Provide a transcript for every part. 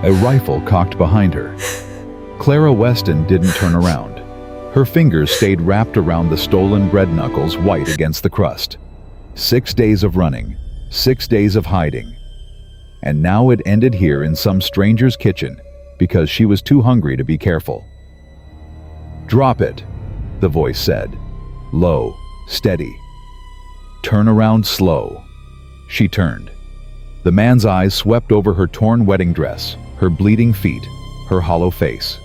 a rifle cocked behind her. Clara Weston didn't turn around. Her fingers stayed wrapped around the stolen bread knuckles, white against the crust. 6 days of running, 6 days of hiding. And now it ended here in some stranger's kitchen because she was too hungry to be careful. "Drop it," the voice said. Low, steady. "Turn around slow." She turned. The man's eyes swept over her torn wedding dress, her bleeding feet, her hollow face.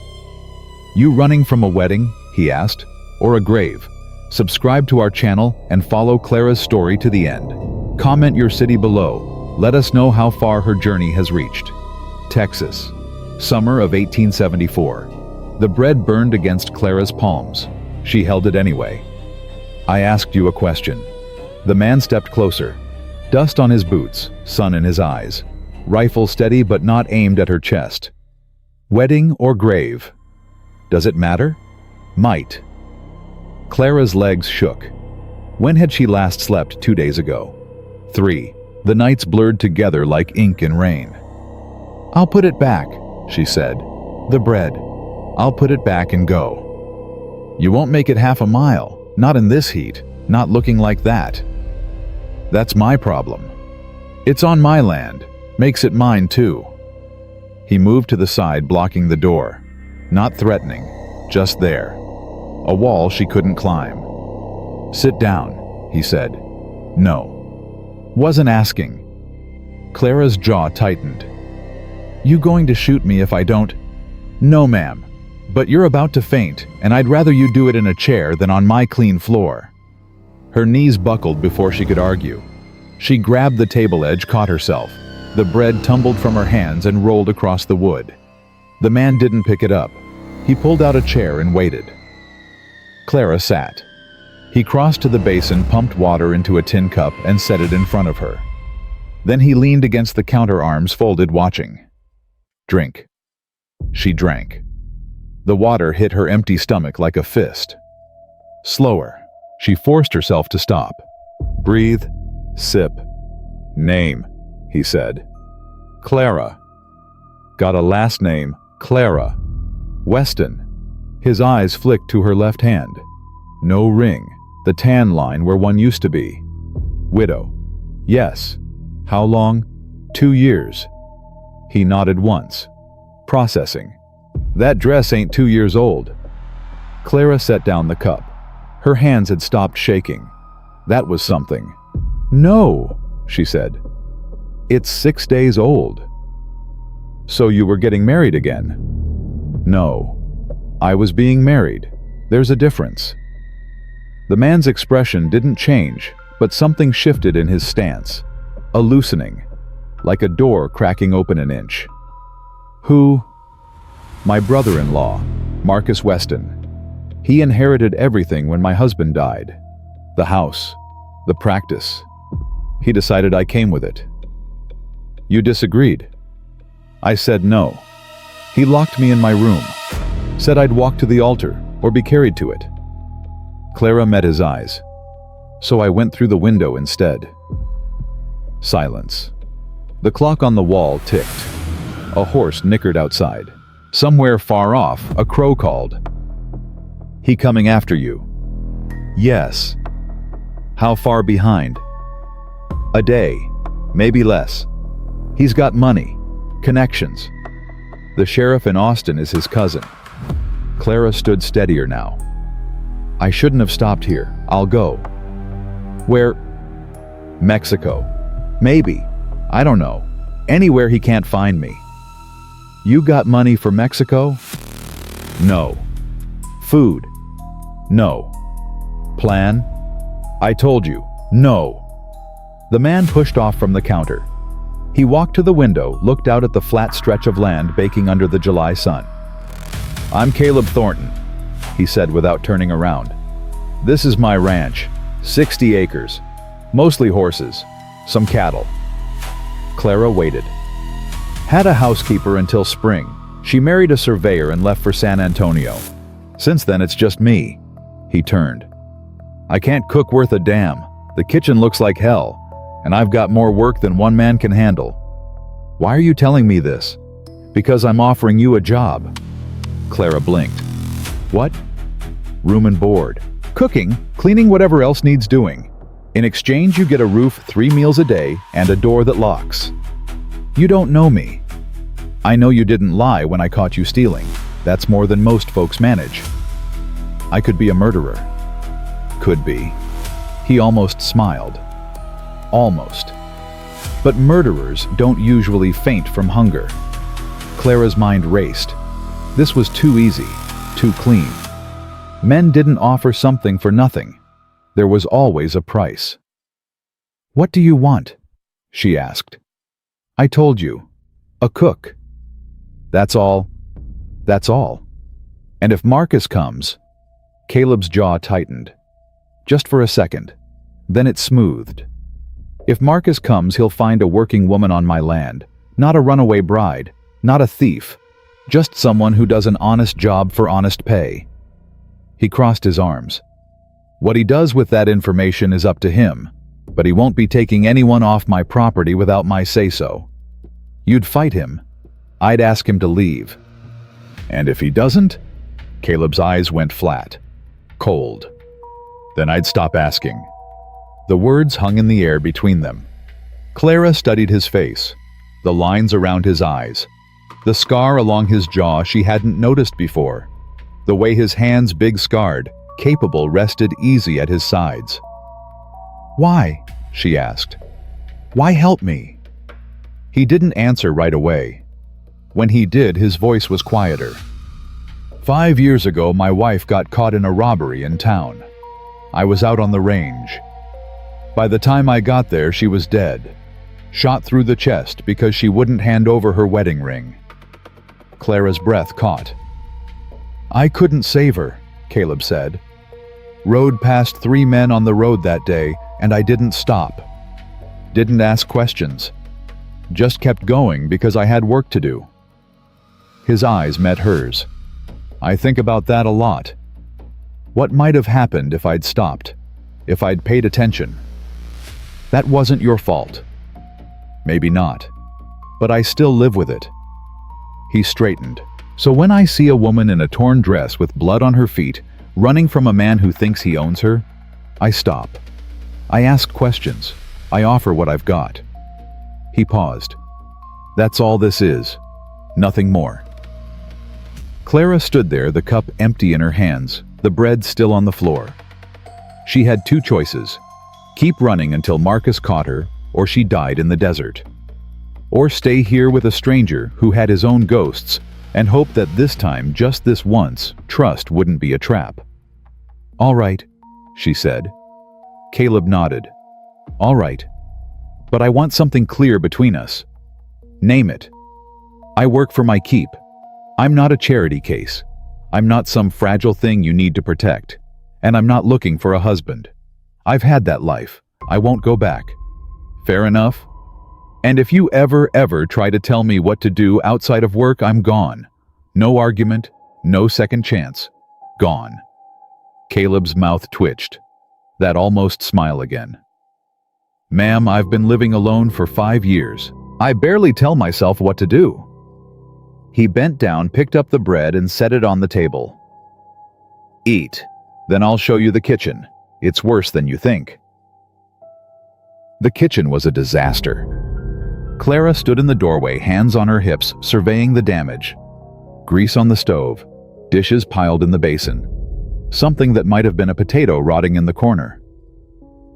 "You running from a wedding?" he asked. "Or a grave?" Subscribe to our channel and follow Clara's story to the end. Comment your city below. Let us know how far her journey has reached. Texas. Summer of 1874. The bread burned against Clara's palms. She held it anyway. "I asked you a question." The man stepped closer. Dust on his boots, sun in his eyes. Rifle steady but not aimed at her chest. "Wedding or grave? Does it matter?" "Might." Clara's legs shook. When had she last slept 2 days ago? 3. The nights blurred together like ink in rain. "I'll put it back," she said. "The bread. I'll put it back and go." "You won't make it half a mile. Not in this heat. Not looking like that." "That's my problem. It's on my land. Makes it mine too." He moved to the side, blocking the door. Not threatening, just there. A wall she couldn't climb. "Sit down," he said. "No." "Wasn't asking." Clara's jaw tightened. "You going to shoot me if I don't?" "No, ma'am. But you're about to faint, and I'd rather you do it in a chair than on my clean floor." Her knees buckled before she could argue. She grabbed the table edge, caught herself. The bread tumbled from her hands and rolled across the wood. The man didn't pick it up. He pulled out a chair and waited. Clara sat. He crossed to the basin, pumped water into a tin cup, and set it in front of her. Then he leaned against the counter, arms folded, watching. "Drink." She drank. The water hit her empty stomach like a fist. Slower. She forced herself to stop. "Breathe. Sip." "Name," he said. "Clara." "Got a last name, Clara." "Weston." His eyes flicked to her left hand. No ring, the tan line where one used to be. "Widow." "Yes." "How long?" 2 years. He nodded once. Processing. "That dress ain't 2 years old." Clara set down the cup. Her hands had stopped shaking. That was something. "No," she said. "It's 6 days old." "So you were getting married again?" "No. I was being married. There's a difference." The man's expression didn't change, but something shifted in his stance. A loosening, like a door cracking open an inch. "Who?" "My brother-in-law, Marcus Weston. He inherited everything when my husband died. The house, the practice. He decided I came with it." "You disagreed?" "I said no. He locked me in my room. Said I'd walk to the altar or be carried to it." Clara met his eyes. "So I went through the window instead." Silence. The clock on the wall ticked. A horse nickered outside. Somewhere far off, a crow called. "He coming after you?" "Yes." "How far behind?" "A day, maybe less. He's got money, connections. The sheriff in Austin is his cousin." Clara stood steadier now. "I shouldn't have stopped here. I'll go." "Where?" "Mexico. Maybe. I don't know. Anywhere he can't find me." "You got money for Mexico?" "No." "Food?" "No." "Plan?" "I told you, no." The man pushed off from the counter. He walked to the window, looked out at the flat stretch of land baking under the July sun. "I'm Caleb Thornton," he said without turning around. "This is my ranch, 60 acres, mostly horses, some cattle." Clara waited. Had a housekeeper until spring. She married a surveyor and left for San Antonio. Since then, it's just me. He turned. "I can't cook worth a damn. The kitchen looks like hell, and I've got more work than one man can handle." "Why are you telling me this?" Because I'm offering you a job. Clara blinked. What? Room and board. Cooking, cleaning, whatever else needs doing. In exchange, you get a roof 3 meals a day and a door that locks. You don't know me. I know you didn't lie when I caught you stealing. That's more than most folks manage. I could be a murderer. Could be. He almost smiled. Almost. But murderers don't usually faint from hunger. Clara's mind raced. This was too easy, too clean. Men didn't offer something for nothing. There was always a price. What do you want? She asked. I told you. A cook. That's all. That's all. And if Marcus comes... Caleb's jaw tightened. Just for a second. Then it smoothed. If Marcus comes, he'll find a working woman on my land. Not a runaway bride. Not a thief. Just someone who does an honest job for honest pay. He crossed his arms. What he does with that information is up to him, but he won't be taking anyone off my property without my say-so. You'd fight him. I'd ask him to leave. And if he doesn't? Caleb's eyes went flat. Cold. Then I'd stop asking. The words hung in the air between them. Clara studied his face, the lines around his eyes, the scar along his jaw she hadn't noticed before, the way his hands, big scarred, capable, rested easy at his sides. Why? She asked. Why help me? He didn't answer right away. When he did, his voice was quieter. 5 years ago, my wife got caught in a robbery in town. I was out on the range. By the time I got there, she was dead, shot through the chest because she wouldn't hand over her wedding ring. Clara's breath caught. I couldn't save her, Caleb said. Rode past 3 men on the road that day, and I didn't stop. Didn't ask questions. Just kept going because I had work to do. His eyes met hers. I think about that a lot. What might have happened if I'd stopped, if I'd paid attention? That wasn't your fault. Maybe not. But I still live with it. He straightened. So when I see a woman in a torn dress with blood on her feet, running from a man who thinks he owns her, I stop. I ask questions. I offer what I've got. He paused. That's all this is. Nothing more. Clara stood there, the cup empty in her hands, the bread still on the floor. She had 2 choices. Keep running until Marcus caught her, or she died in the desert. Or stay here with a stranger who had his own ghosts and hope that this time, just this once, trust wouldn't be a trap. All right, she said. Caleb nodded. All right. But I want something clear between us. Name it. I work for my keep. I'm not a charity case. I'm not some fragile thing you need to protect. And I'm not looking for a husband. I've had that life. I won't go back. Fair enough? And if you ever try to tell me what to do outside of work, I'm gone. No argument, no second chance. Gone. Caleb's mouth twitched. That almost smile again. Ma'am, I've been living alone for 5 years. I barely tell myself what to do. He bent down, picked up the bread, and set it on the table. Eat. Then I'll show you the kitchen. It's worse than you think. The kitchen was a disaster. Clara stood in the doorway, hands on her hips, surveying the damage. Grease on the stove, dishes piled in the basin. Something that might have been a potato rotting in the corner.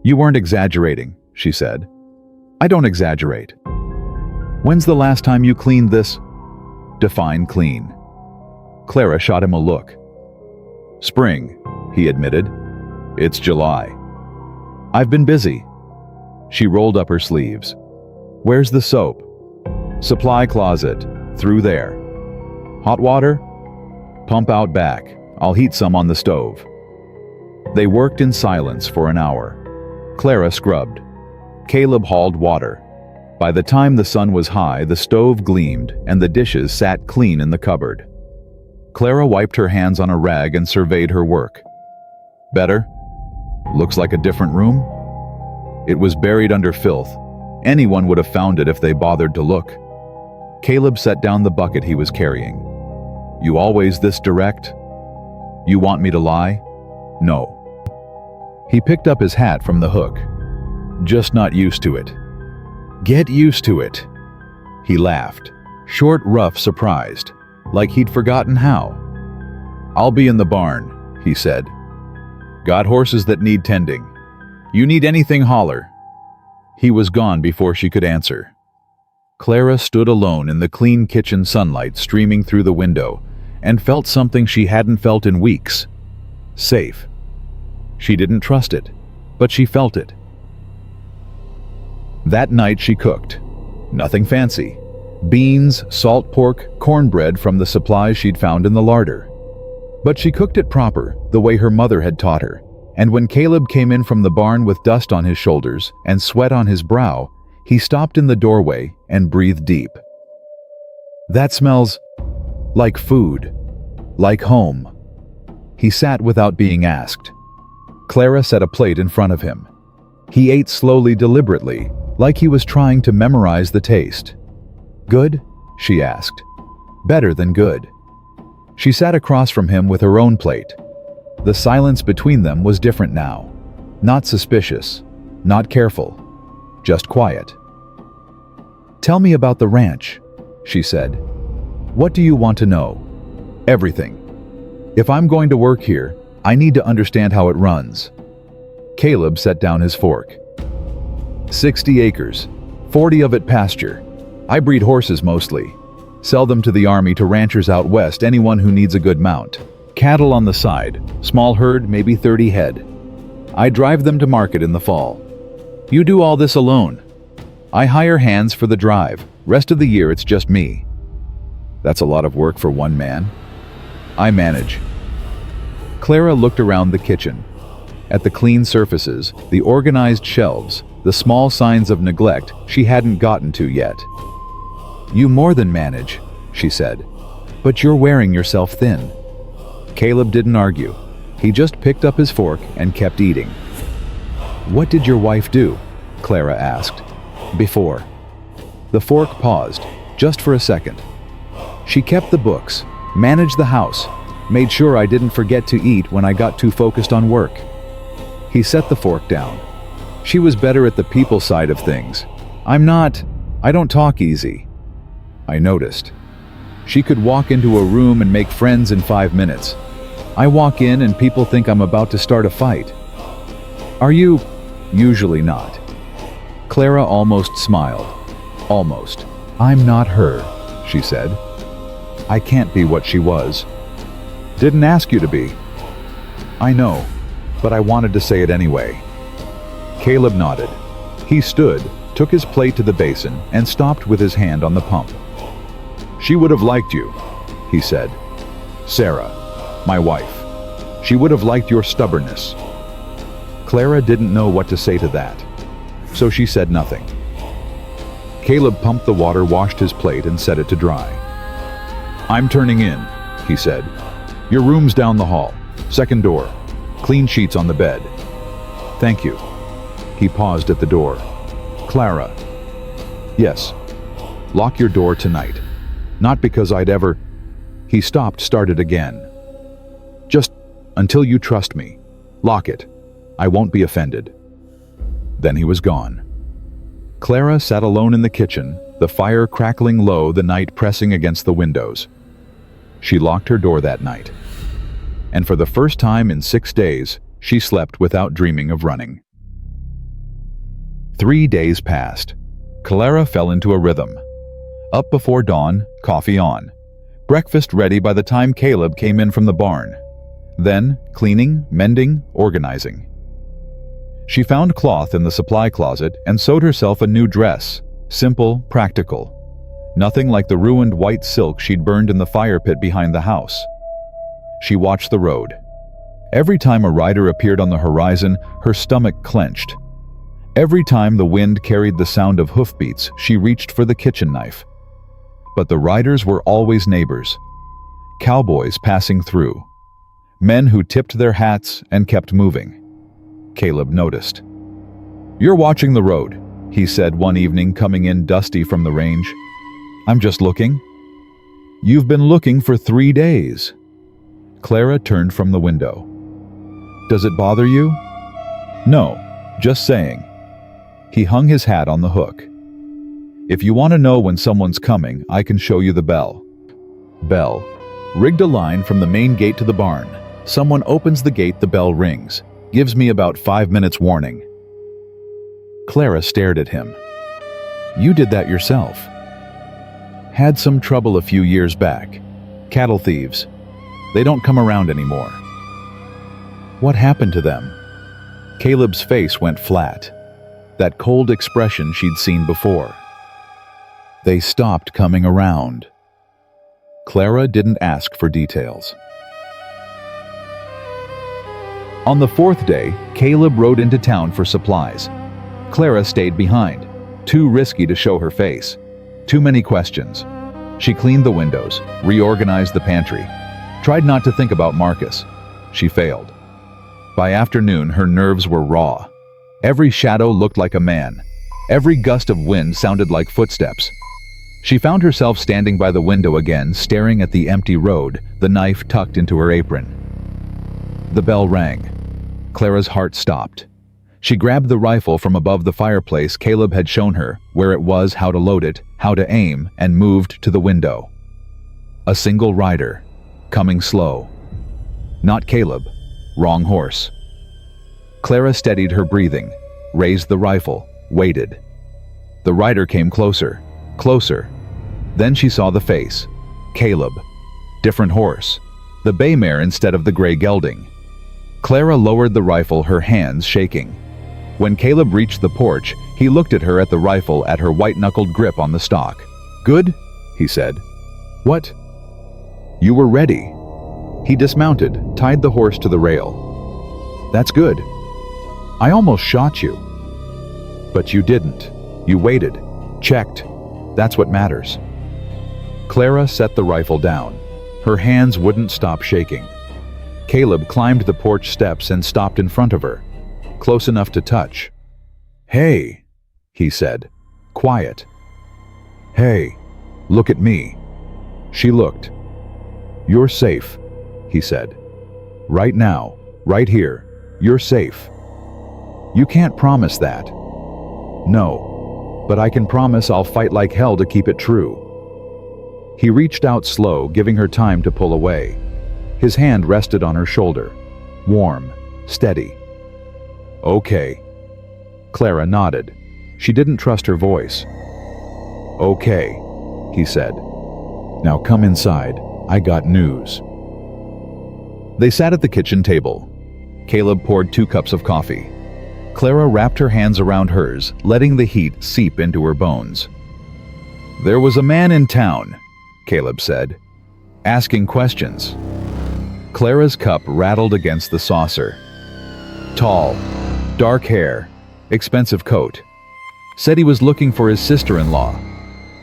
You weren't exaggerating, she said. I don't exaggerate. When's the last time you cleaned this? Define clean. Clara shot him a look. Spring, he admitted. It's July. I've been busy. She rolled up her sleeves. Where's the soap? Supply closet, through there. Hot water? Pump out back. I'll heat some on the stove. They worked in silence for an hour. Clara scrubbed. Caleb hauled water. By the time the sun was high, the stove gleamed and the dishes sat clean in the cupboard. Clara wiped her hands on a rag and surveyed her work. Better? Looks like a different room? It was buried under filth. Anyone would have found it if they bothered to look. Caleb set down the bucket he was carrying. "You always this direct? You want me to lie?" "No." He picked up his hat from the hook. "Just not used to it." "Get used to it." He laughed, short, rough, surprised, like he'd forgotten how. "I'll be in the barn," he said. "Got horses that need tending. You need anything, holler." He was gone before she could answer. Clara stood alone in the clean kitchen sunlight streaming through the window and felt something she hadn't felt in weeks. Safe. She didn't trust it, but she felt it. That night she cooked. Nothing fancy. Beans, salt pork, cornbread from the supplies she'd found in the larder. But she cooked it proper, the way her mother had taught her. And when Caleb came in from the barn with dust on his shoulders and sweat on his brow, he stopped in the doorway and breathed deep. "That smells like food, like home." He sat without being asked. Clara set a plate in front of him. He ate slowly, deliberately, like he was trying to memorize the taste. "Good?" she asked. "Better than good." She sat across from him with her own plate. The silence between them was different now. Not suspicious, not careful, just quiet. "Tell me about the ranch," she said. "What do you want to know?" "Everything. If I'm going to work here, I need to understand how it runs." Caleb set down his fork. 60 acres, 40 of it pasture. I breed horses mostly. Sell them to the army, to ranchers out west, anyone who needs a good mount. Cattle on the side, small herd, maybe 30 head. I drive them to market in the fall. You do all this alone. I hire hands for the drive. Rest of the year it's just me. That's a lot of work for one man. I manage. Clara looked around the kitchen. At the clean surfaces, the organized shelves, the small signs of neglect she hadn't gotten to yet. "You more than manage," she said. "But you're wearing yourself thin." Caleb didn't argue. He just picked up his fork and kept eating. "What did your wife do?" Clara asked. "Before." The fork paused, just for a second. "She kept the books, managed the house, made sure I didn't forget to eat when I got too focused on work." He set the fork down. "She was better at the people side of things. I don't talk easy." I noticed. She could walk into a room and make friends in 5 minutes. I walk in and people think I'm about to start a fight. "Are you?" "Usually not." Clara almost smiled. Almost. "I'm not her," she said. "I can't be what she was." "Didn't ask you to be." "I know, but I wanted to say it anyway." Caleb nodded. He stood, took his plate to the basin, and stopped with his hand on the pump. "She would have liked you," he said. "Sarah, my wife. She would have liked your stubbornness." Clara didn't know what to say to that, so she said nothing. Caleb pumped the water, washed his plate, and set it to dry. "I'm turning in," he said. "Your room's down the hall. Second door. Clean sheets on the bed." "Thank you." He paused at the door. "Clara." "Yes. Lock your door tonight. Not because I'd ever..." He stopped, started again. "Just until you trust me. Lock it. I won't be offended." Then he was gone. Clara sat alone in the kitchen, the fire crackling low, the night pressing against the windows. She locked her door that night. And for the first time in 6 days, she slept without dreaming of running. 3 days passed. Clara fell into a rhythm. Up before dawn, coffee on. Breakfast ready by the time Caleb came in from the barn. Then, cleaning, mending, organizing. She found cloth in the supply closet and sewed herself a new dress. Simple, practical. Nothing like the ruined white silk she'd burned in the fire pit behind the house. She watched the road. Every time a rider appeared on the horizon, her stomach clenched. Every time the wind carried the sound of hoofbeats, she reached for the kitchen knife. But the riders were always neighbors. Cowboys passing through. Men who tipped their hats and kept moving. Caleb noticed. "You're watching the road," he said one evening, coming in dusty from the range. I'm just looking. You've been looking for 3 days. Clara turned from the window. Does it bother you? No, just saying. He hung his hat on the hook. If you want to know when someone's coming, I can show you the bell. Bell. Rigged a line from the main gate to the barn. Someone opens the gate, the bell rings. Gives me about 5 minutes warning. Clara stared at him. You did that yourself. Had some trouble a few years back. Cattle thieves. They don't come around anymore. What happened to them? Caleb's face went flat. That cold expression she'd seen before. They stopped coming around. Clara didn't ask for details. On the 4th day, Caleb rode into town for supplies. Clara stayed behind. Too risky to show her face. Too many questions. She cleaned the windows, reorganized the pantry. Tried not to think about Marcus. She failed. By afternoon, her nerves were raw. Every shadow looked like a man. Every gust of wind sounded like footsteps. She found herself standing by the window again, staring at the empty road, the knife tucked into her apron. The bell rang. Clara's heart stopped. She grabbed the rifle from above the fireplace Caleb had shown her, where it was, how to load it, how to aim, and moved to the window. A single rider, coming slow. Not Caleb, wrong horse. Clara steadied her breathing, raised the rifle, waited. The rider came closer, closer. Then she saw the face. Caleb. Different horse. The bay mare instead of the gray gelding. Clara lowered the rifle, her hands shaking. When Caleb reached the porch, he looked at her, at the rifle, at her white-knuckled grip on the stock. Good? He said. What? You were ready. He dismounted, tied the horse to the rail. That's good. I almost shot you. But you didn't. You waited. Checked. That's what matters. Clara set the rifle down. Her hands wouldn't stop shaking. Caleb climbed the porch steps and stopped in front of her, close enough to touch. Hey, he said, quiet. Hey, look at me. She looked. You're safe, he said. Right now, right here, you're safe. You can't promise that. No, but I can promise I'll fight like hell to keep it true. He reached out slow, giving her time to pull away. His hand rested on her shoulder, warm, steady. Okay. Clara nodded. She didn't trust her voice. Okay, he said. Now come inside. I got news. They sat at the kitchen table. Caleb poured 2 cups of coffee. Clara wrapped her hands around hers, letting the heat seep into her bones. There was a man in town, Caleb said, asking questions. Clara's cup rattled against the saucer. Tall, dark hair, expensive coat. Said he was looking for his sister-in-law.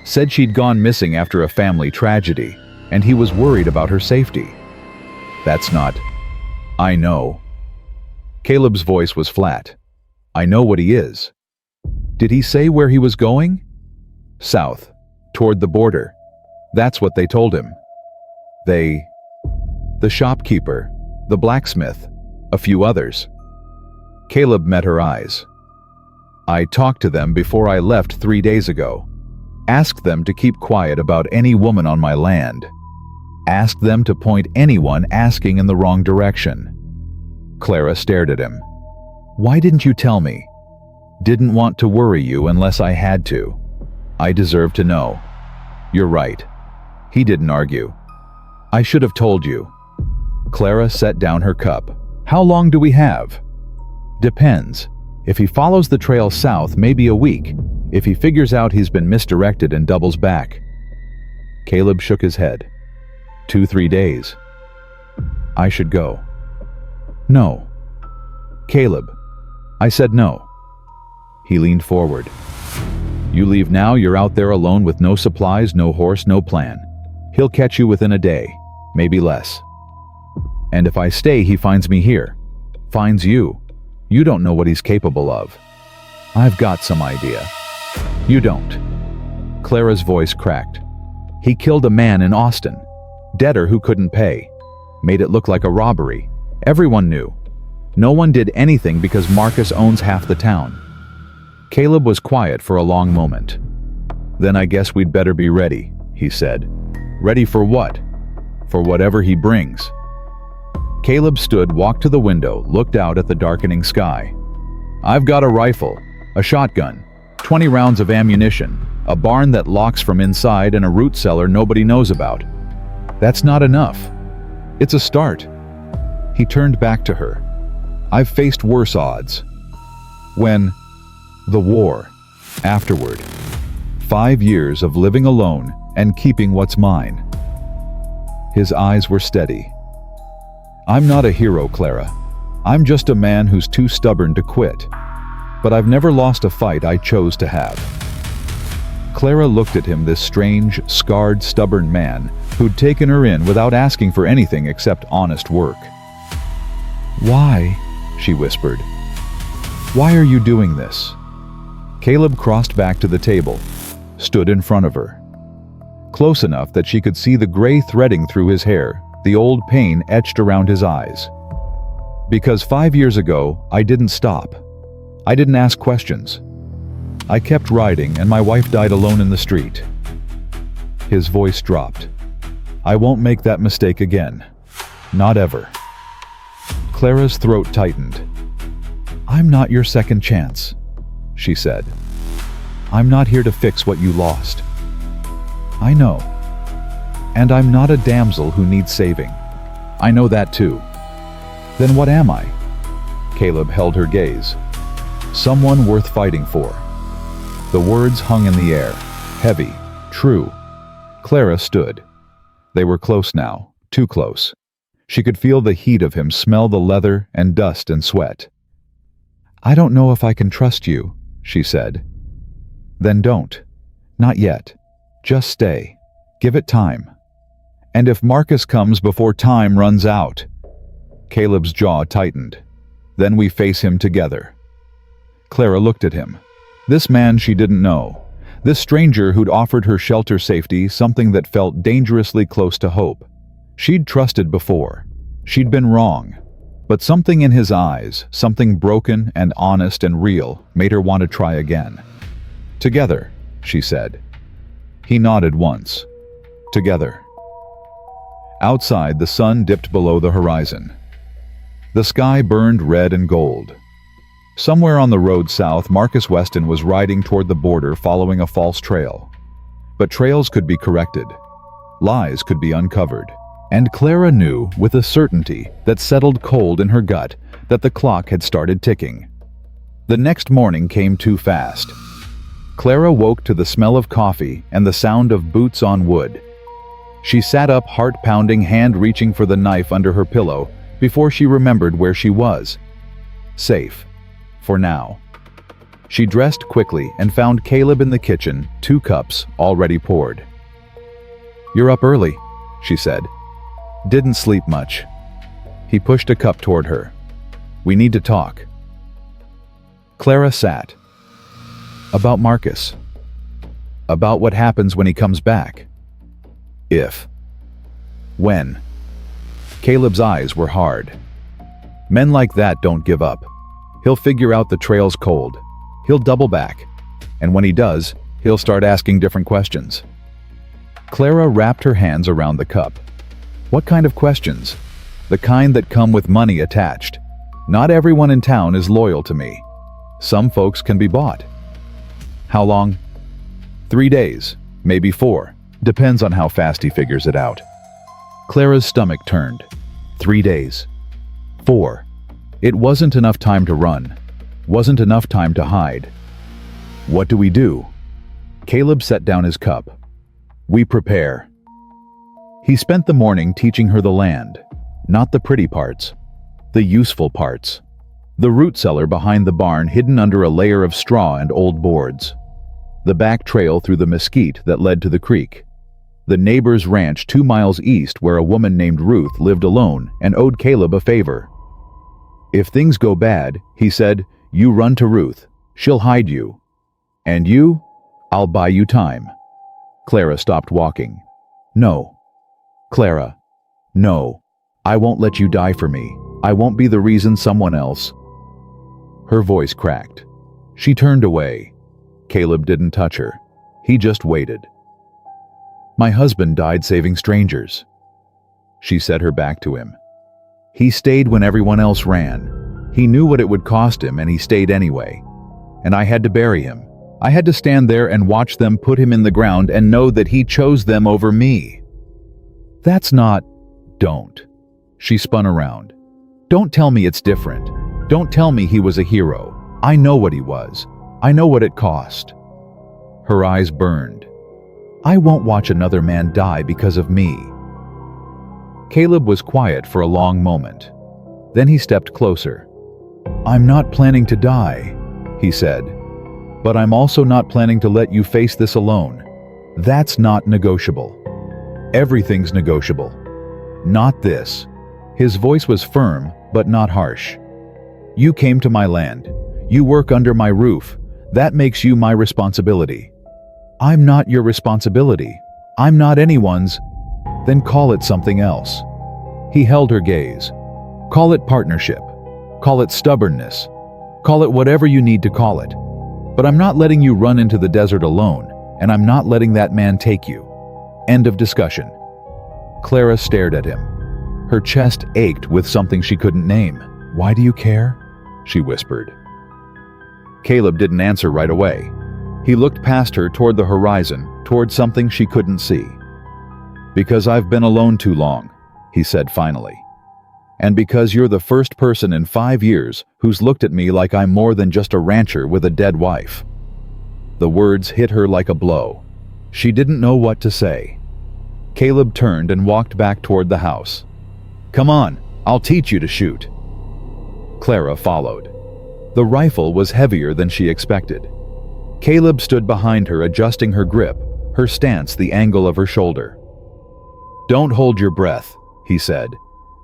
Said she'd gone missing after a family tragedy, and he was worried about her safety. That's not... I know. Caleb's voice was flat. I know what he is. Did he say where he was going? South, toward the border. That's what they told him. The shopkeeper, the blacksmith, a few others. Caleb met her eyes. I talked to them before I left 3 days ago. Asked them to keep quiet about any woman on my land. Asked them to point anyone asking in the wrong direction. Clara stared at him. Why didn't you tell me? Didn't want to worry you unless I had to. I deserve to know. You're right. He didn't argue. I should have told you. Clara set down her cup. How long do we have? Depends. If he follows the trail south, maybe a week. If he figures out he's been misdirected and doubles back. Caleb shook his head. 2-3 days. I should go. No. Caleb. I said no. He leaned forward. You leave now, you're out there alone with no supplies, no horse, no plan. He'll catch you within a day, maybe less. And if I stay, he finds me here. Finds you. You don't know what he's capable of. I've got some idea. You don't. Clara's voice cracked. He killed a man in Austin. Debtor who couldn't pay. Made it look like a robbery. Everyone knew. No one did anything because Marcus owns half the town. Caleb was quiet for a long moment. Then I guess we'd better be ready, he said. Ready for what? For whatever he brings. Caleb stood, walked to the window, looked out at the darkening sky. I've got a rifle, a shotgun, 20 rounds of ammunition, a barn that locks from inside, and a root cellar nobody knows about. That's not enough. It's a start. He turned back to her. I've faced worse odds. When? The war. Afterward. 5 years of living alone and keeping what's mine. His eyes were steady. I'm not a hero, Clara. I'm just a man who's too stubborn to quit. But I've never lost a fight I chose to have. Clara looked at him, this strange, scarred, stubborn man who'd taken her in without asking for anything except honest work. Why? She whispered. Why are you doing this? Caleb crossed back to the table, stood in front of her. Close enough that she could see the gray threading through his hair, the old pain etched around his eyes. Because 5 years ago, I didn't stop. I didn't ask questions. I kept riding, and my wife died alone in the street. His voice dropped. I won't make that mistake again. Not ever. Clara's throat tightened. I'm not your second chance, she said. I'm not here to fix what you lost. I know. And I'm not a damsel who needs saving. I know that too. Then what am I? Caleb held her gaze. Someone worth fighting for. The words hung in the air, heavy, true. Clara stood. They were close now, too close. She could feel the heat of him, smell the leather and dust and sweat. I don't know if I can trust you, she said. Then don't. Not yet. Just stay. Give it time. And if Marcus comes before time runs out. Caleb's jaw tightened. Then we face him together. Clara looked at him. This man she didn't know. This stranger who'd offered her shelter, safety, something that felt dangerously close to hope. She'd trusted before. She'd been wrong. But something in his eyes, something broken and honest and real, made her want to try again. Together, she said. He nodded once. Together. Outside, the sun dipped below the horizon. The sky burned red and gold. Somewhere on the road south, Marcus Weston was riding toward the border following a false trail. But trails could be corrected. Lies could be uncovered. And Clara knew with a certainty that settled cold in her gut that the clock had started ticking. The next morning came too fast. Clara woke to the smell of coffee and the sound of boots on wood. She sat up, heart pounding, hand reaching for the knife under her pillow before she remembered where she was. Safe. For now. She dressed quickly and found Caleb in the kitchen, 2 cups already poured. You're up early, she said. Didn't sleep much. He pushed a cup toward her. We need to talk. Clara sat. About Marcus. About what happens when he comes back. If. When. Caleb's eyes were hard. Men like that don't give up. He'll figure out the trail's cold. He'll double back. And when he does, he'll start asking different questions. Clara wrapped her hands around the cup. What kind of questions? The kind that come with money attached. Not everyone in town is loyal to me. Some folks can be bought. How long? 3 days, maybe 4. Depends on how fast he figures it out. Clara's stomach turned. 3 days. 4. It wasn't enough time to run. Wasn't enough time to hide. What do we do? Caleb set down his cup. We prepare. He spent the morning teaching her the land, not the pretty parts, the useful parts. The root cellar behind the barn hidden under a layer of straw and old boards. The back trail through the mesquite that led to the creek. The neighbor's ranch 2 miles east where a woman named Ruth lived alone and owed Caleb a favor. If things go bad, he said, you run to Ruth. She'll hide you. And you? I'll buy you time. Clara stopped walking. No. Clara. No. I won't let you die for me. I won't be the reason someone else. Her voice cracked. She turned away. Caleb didn't touch her. He just waited. My husband died saving strangers. She set her back to him. He stayed when everyone else ran. He knew what it would cost him and he stayed anyway. And I had to bury him. I had to stand there and watch them put him in the ground and know that he chose them over me. That's not... Don't. She spun around. Don't tell me it's different. Don't tell me he was a hero. I know what he was. I know what it cost. Her eyes burned. I won't watch another man die because of me. Caleb was quiet for a long moment. Then he stepped closer. I'm not planning to die, he said. But I'm also not planning to let you face this alone. That's not negotiable. Everything's negotiable. Not this. His voice was firm, but not harsh. You came to my land. You work under my roof. That makes you my responsibility. I'm not your responsibility. I'm not anyone's. Then call it something else. He held her gaze. Call it partnership. Call it stubbornness. Call it whatever you need to call it. But I'm not letting you run into the desert alone, and I'm not letting that man take you. End of discussion. Clara stared at him. Her chest ached with something she couldn't name. Why do you care? She whispered. Caleb didn't answer right away. He looked past her toward the horizon, toward something she couldn't see. Because I've been alone too long, he said finally. And because you're the first person in 5 years who's looked at me like I'm more than just a rancher with a dead wife. The words hit her like a blow. She didn't know what to say. Caleb turned and walked back toward the house. Come on, I'll teach you to shoot. Clara followed. The rifle was heavier than she expected. Caleb stood behind her, adjusting her grip, her stance the angle of her shoulder. Don't hold your breath, he said.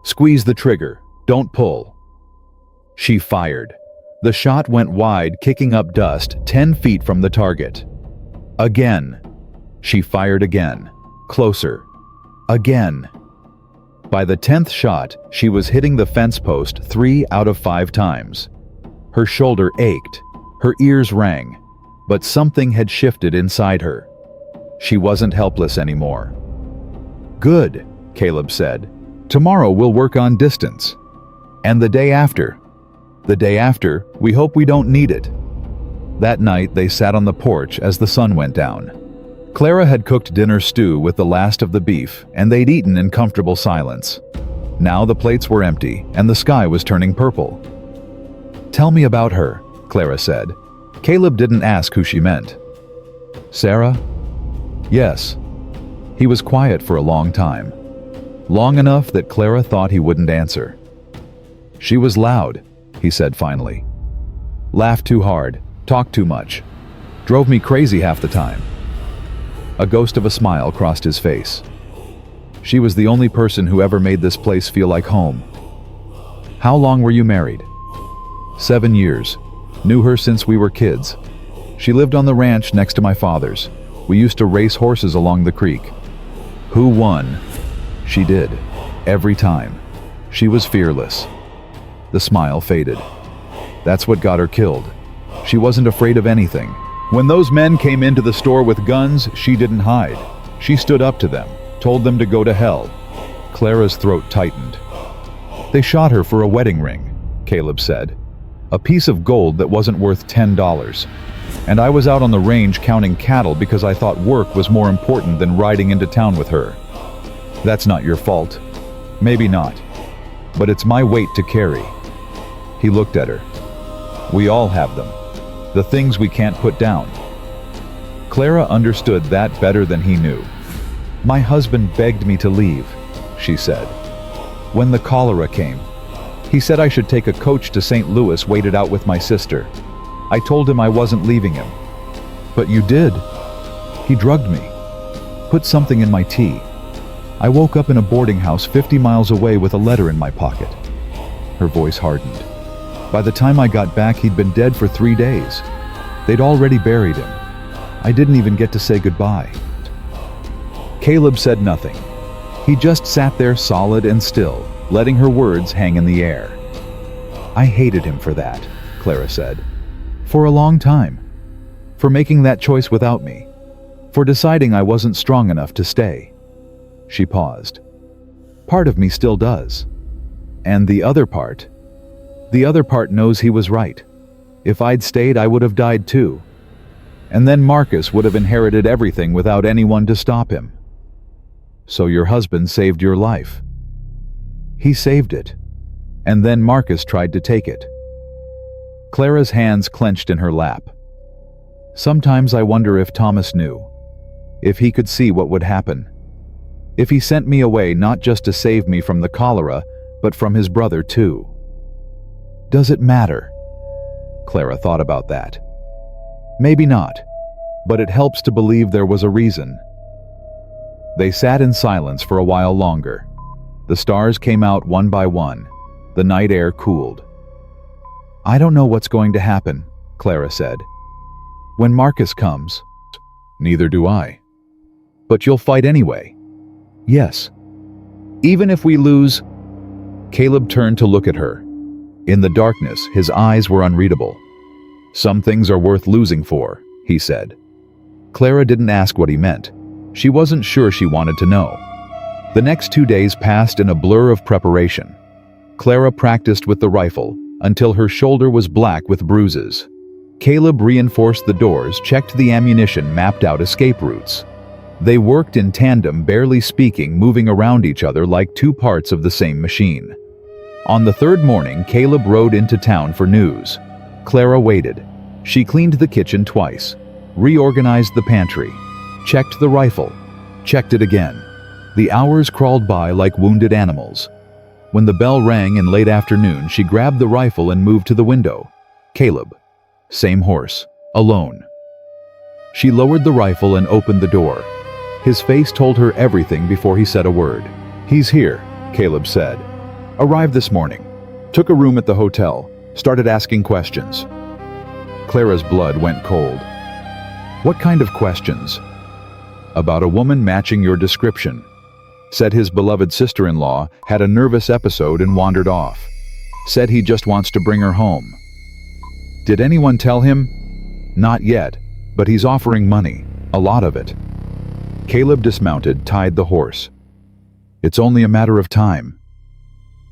Squeeze the trigger, don't pull. She fired. The shot went wide, kicking up dust 10 feet from the target. Again. She fired again. Closer. Again. By the 10th shot, she was hitting the fence post 3 out of 5 times. Her shoulder ached. Her ears rang. But something had shifted inside her. She wasn't helpless anymore. Good, Caleb said. Tomorrow we'll work on distance. And the day after? The day after, we hope we don't need it. That night they sat on the porch as the sun went down. Clara had cooked dinner stew with the last of the beef, and they'd eaten in comfortable silence. Now the plates were empty, and the sky was turning purple. Tell me about her, Clara said. Caleb didn't ask who she meant. Sarah? Yes. He was quiet for a long time. Long enough that Clara thought he wouldn't answer. She was loud, he said finally. Laughed too hard, talked too much. Drove me crazy half the time. A ghost of a smile crossed his face. She was the only person who ever made this place feel like home. How long were you married? 7 years. Knew her since we were kids. She lived on the ranch next to my father's. We used to race horses along the creek. Who won? She did. Every time. She was fearless. The smile faded. That's what got her killed. She wasn't afraid of anything. When those men came into the store with guns, she didn't hide. She stood up to them, told them to go to hell. Clara's throat tightened. They shot her for a wedding ring, Caleb said. A piece of gold that wasn't worth $10. And I was out on the range counting cattle because I thought work was more important than riding into town with her. That's not your fault. Maybe not. But it's my weight to carry. He looked at her. We all have them. The things we can't put down. Clara understood that better than he knew. My husband begged me to leave, she said. When the cholera came, he said I should take a coach to St. Louis, wait it out with my sister. I told him I wasn't leaving him. But you did. He drugged me. Put something in my tea. I woke up in a boarding house 50 miles away with a letter in my pocket. Her voice hardened. By the time I got back, he'd been dead for 3 days. They'd already buried him. I didn't even get to say goodbye. Caleb said nothing. He just sat there solid and still, letting her words hang in the air. I hated him for that, Clara said. For a long time. For making that choice without me. For deciding I wasn't strong enough to stay. She paused. Part of me still does. And the other part knows he was right. If I'd stayed, I would have died too. And then Marcus would have inherited everything without anyone to stop him. So your husband saved your life. He saved it. And then Marcus tried to take it. Clara's hands clenched in her lap. Sometimes I wonder if Thomas knew. If he could see what would happen. If he sent me away not just to save me from the cholera, but from his brother too. Does it matter? Clara thought about that. Maybe not, but it helps to believe there was a reason. They sat in silence for a while longer. The stars came out one by one. The night air cooled. I don't know what's going to happen, Clara said. When Marcus comes. Neither do I. But you'll fight anyway. Yes. Even if we lose. Caleb turned to look at her. In the darkness, his eyes were unreadable. Some things are worth losing for, he said. Clara didn't ask what he meant. She wasn't sure she wanted to know. The next 2 days passed in a blur of preparation. Clara practiced with the rifle until her shoulder was black with bruises. Caleb reinforced the doors, checked the ammunition, mapped out escape routes. They worked in tandem, barely speaking, moving around each other like two parts of the same machine. On the third morning, Caleb rode into town for news. Clara waited. She cleaned the kitchen twice, reorganized the pantry, checked the rifle, checked it again. The hours crawled by like wounded animals. When the bell rang in late afternoon, she grabbed the rifle and moved to the window. Caleb. Same horse. Alone. She lowered the rifle and opened the door. His face told her everything before he said a word. He's here, Caleb said. Arrived this morning. Took a room at the hotel. Started asking questions. Clara's blood went cold. What kind of questions? About a woman matching your description. Said his beloved sister-in-law had a nervous episode and wandered off. Said he just wants to bring her home. Did anyone tell him? Not yet, but he's offering money, a lot of it. Caleb dismounted, tied the horse. It's only a matter of time.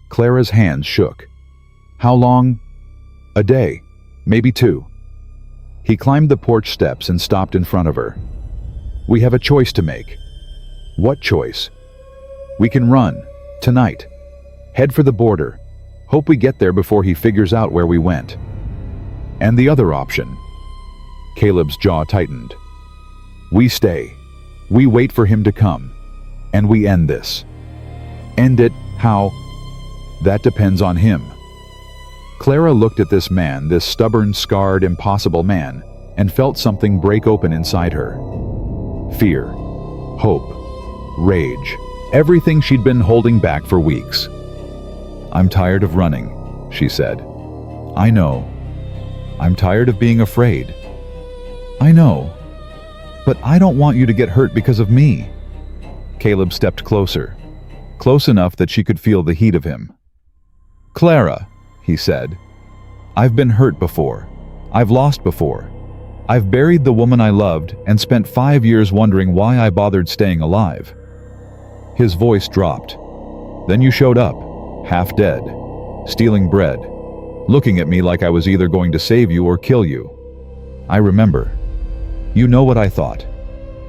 Clara's hands shook. How long? A day, maybe 2. He climbed the porch steps and stopped in front of her. We have a choice to make. What choice? We can run, tonight. Head for the border. Hope we get there before he figures out where we went. And the other option. Caleb's jaw tightened. We stay. We wait for him to come. And we end this. End it, how? That depends on him. Clara looked at this man, this stubborn, scarred, impossible man, and felt something break open inside her. Fear. Hope. Rage. Everything she'd been holding back for weeks. I'm tired of running, she said. I know. I'm tired of being afraid. I know. But I don't want you to get hurt because of me. Caleb stepped closer, close enough that she could feel the heat of him. Clara, he said, I've been hurt before. I've lost before. I've buried the woman I loved and spent 5 years wondering why I bothered staying alive. His voice dropped. Then you showed up, half dead, stealing bread, looking at me like I was either going to save you or kill you. I remember. You know what I thought.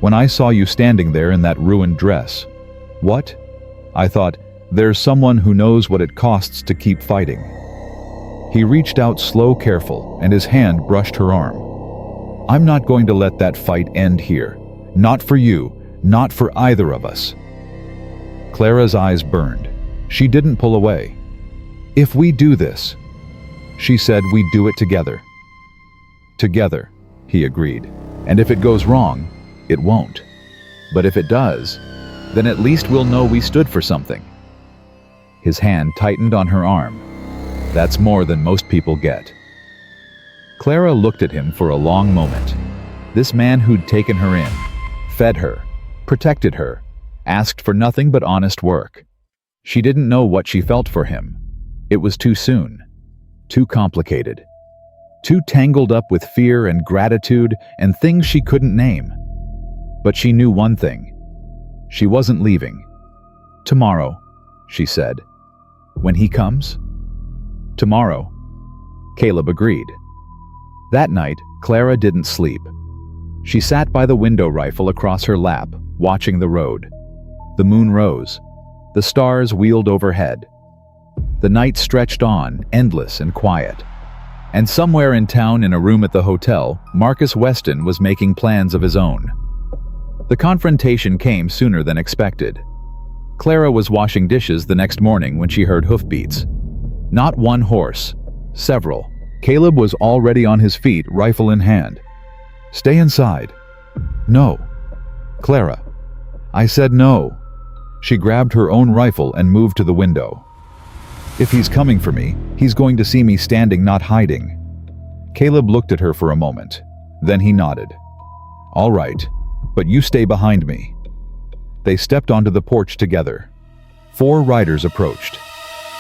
When I saw you standing there in that ruined dress. What? I thought, there's someone who knows what it costs to keep fighting. He reached out slow, careful, and his hand brushed her arm. I'm not going to let that fight end here. Not for you, not for either of us. Clara's eyes burned. She didn't pull away. If we do this, she said, we do it together. Together, he agreed. And if it goes wrong, it won't. But if it does, then at least we'll know we stood for something. His hand tightened on her arm. That's more than most people get. Clara looked at him for a long moment. This man who'd taken her in, fed her, protected her, asked for nothing but honest work. She didn't know what she felt for him. It was too soon, too complicated, too tangled up with fear and gratitude and things she couldn't name. But she knew one thing. She wasn't leaving. Tomorrow, she said. When he comes? Tomorrow. Caleb agreed. That night, Clara didn't sleep. She sat by the window rifle across her lap, watching the road. The moon rose. The stars wheeled overhead. The night stretched on, endless and quiet. And somewhere in town, in a room at the hotel, Marcus Weston was making plans of his own. The confrontation came sooner than expected. Clara was washing dishes the next morning when she heard hoofbeats. Not one horse, several. Caleb was already on his feet, rifle in hand. Stay inside. No. Clara. I said no. She grabbed her own rifle and moved to the window. If he's coming for me, he's going to see me standing, not hiding. Caleb looked at her for a moment. Then he nodded. All right, but you stay behind me. They stepped onto the porch together. 4 riders approached.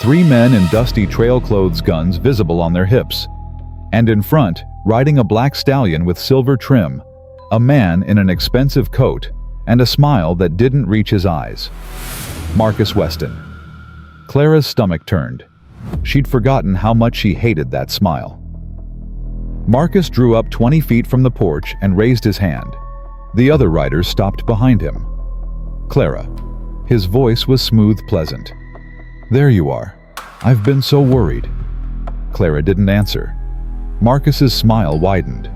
3 men in dusty trail clothes, guns visible on their hips. And in front, riding a black stallion with silver trim, a man in an expensive coat and a smile that didn't reach his eyes. Marcus Weston. Clara's stomach turned. She'd forgotten how much she hated that smile. Marcus drew up 20 feet from the porch and raised his hand. The other riders stopped behind him. Clara. His voice was smooth, pleasant. There you are. I've been so worried. Clara didn't answer. Marcus's smile widened.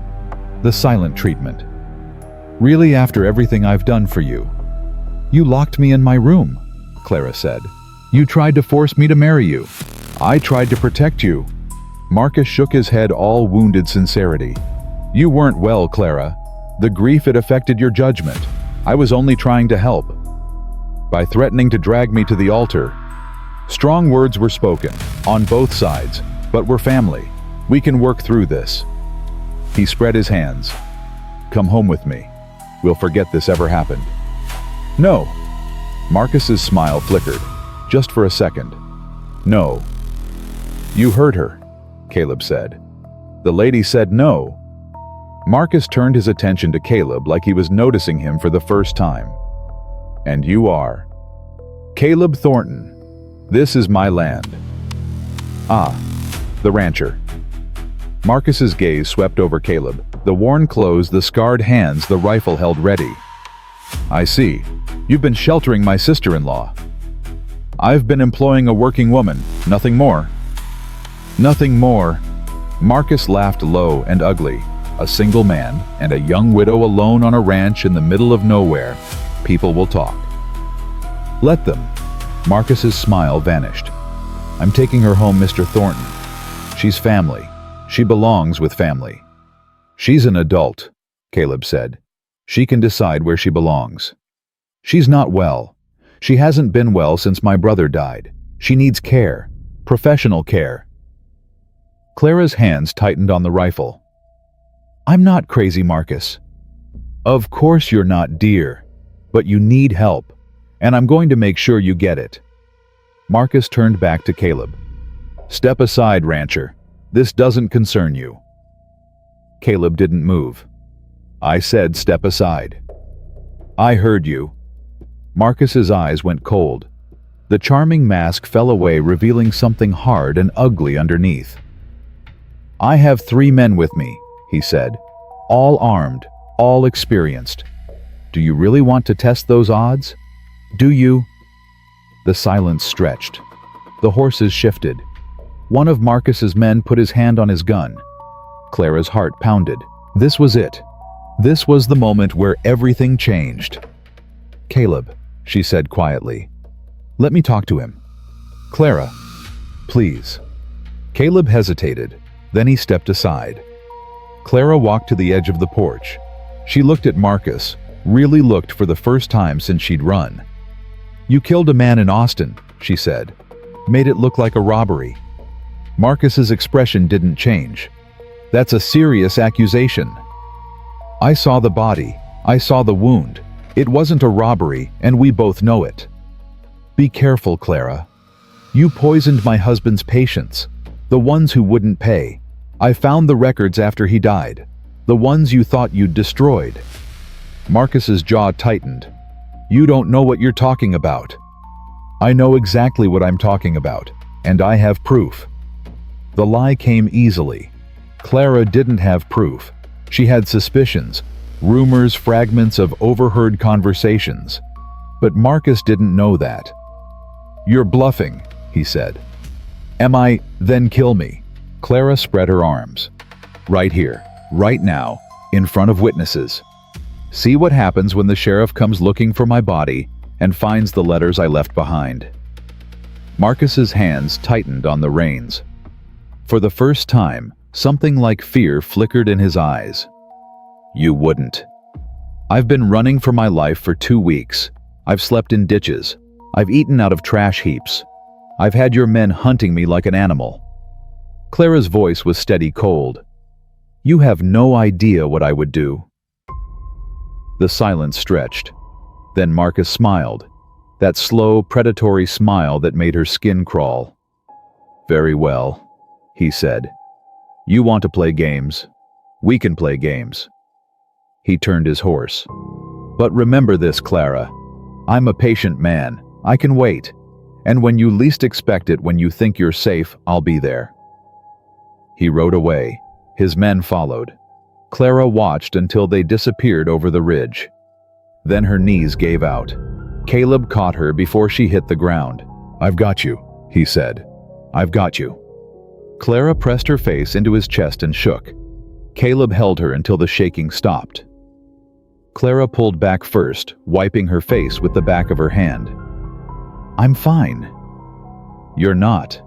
The silent treatment. Really, after everything I've done for you? You locked me in my room, Clara said. You tried to force me to marry you. I tried to protect you. Marcus shook his head, all wounded sincerity. You weren't well, Clara. The grief, it affected your judgment. I was only trying to help. By threatening to drag me to the altar. Strong words were spoken, on both sides, but we're family. We can work through this. He spread his hands. Come home with me. We'll forget this ever happened. No. Marcus's smile flickered, just for a second. No. You heard her, Caleb said. The lady said no. Marcus turned his attention to Caleb like he was noticing him for the first time. And you are? Caleb Thornton. This is my land. Ah, the rancher. Marcus's gaze swept over Caleb, the worn clothes, the scarred hands, the rifle held ready. I see. You've been sheltering my sister-in-law. I've been employing a working woman, nothing more. Nothing more. Marcus laughed low and ugly. A single man and a young widow alone on a ranch in the middle of nowhere. People will talk. Let them. Marcus's smile vanished. I'm taking her home, Mr. Thornton. She's family. She belongs with family. She's an adult, Caleb said. She can decide where she belongs. She's not well. She hasn't been well since my brother died. She needs care. Professional care. Clara's hands tightened on the rifle. I'm not crazy, Marcus. Of course you're not, dear. But you need help. And I'm going to make sure you get it. Marcus turned back to Caleb. Step aside, rancher. This doesn't concern you. Caleb didn't move. I said step aside. I heard you. Marcus's eyes went cold. The charming mask fell away, revealing something hard and ugly underneath. I have 3 men with me, he said. All armed, all experienced. Do you really want to test those odds? Do you? The silence stretched. The horses shifted. One of Marcus's men put his hand on his gun. Clara's heart pounded. This was it. This was the moment where everything changed. Caleb, she said quietly. Let me talk to him. Clara, please. Caleb hesitated. Then he stepped aside. Clara walked to the edge of the porch. She looked at Marcus, really looked for the first time since she'd run. You killed a man in Austin, she said. Made it look like a robbery. Marcus's expression didn't change. That's a serious accusation. I saw the body. I saw the wound. It wasn't a robbery, and we both know it. Be careful, Clara. You poisoned my husband's patients, the ones who wouldn't pay. I found the records after he died, the ones you thought you'd destroyed. Marcus's jaw tightened. You don't know what you're talking about. I know exactly what I'm talking about, and I have proof. The lie came easily. Clara didn't have proof. She had suspicions, rumors, fragments of overheard conversations. But Marcus didn't know that. You're bluffing, he said. Am I? Then kill me. Clara spread her arms. Right here, right now, in front of witnesses. See what happens when the sheriff comes looking for my body and finds the letters I left behind. Marcus's hands tightened on the reins. For the first time, something like fear flickered in his eyes. You wouldn't. I've been running for my life for 2 weeks. I've slept in ditches. I've eaten out of trash heaps. I've had your men hunting me like an animal. Clara's voice was steady cold. You have no idea what I would do. The silence stretched. Then Marcus smiled, that slow, predatory smile that made her skin crawl. Very well, he said. You want to play games? We can play games. He turned his horse. But remember this, Clara. I'm a patient man. I can wait. And when you least expect it, when you think you're safe, I'll be there. He rode away. His men followed. Clara watched until they disappeared over the ridge. Then her knees gave out. Caleb caught her before she hit the ground. I've got you, he said. I've got you. Clara pressed her face into his chest and shook. Caleb held her until the shaking stopped. Clara pulled back first, wiping her face with the back of her hand. I'm fine. You're not.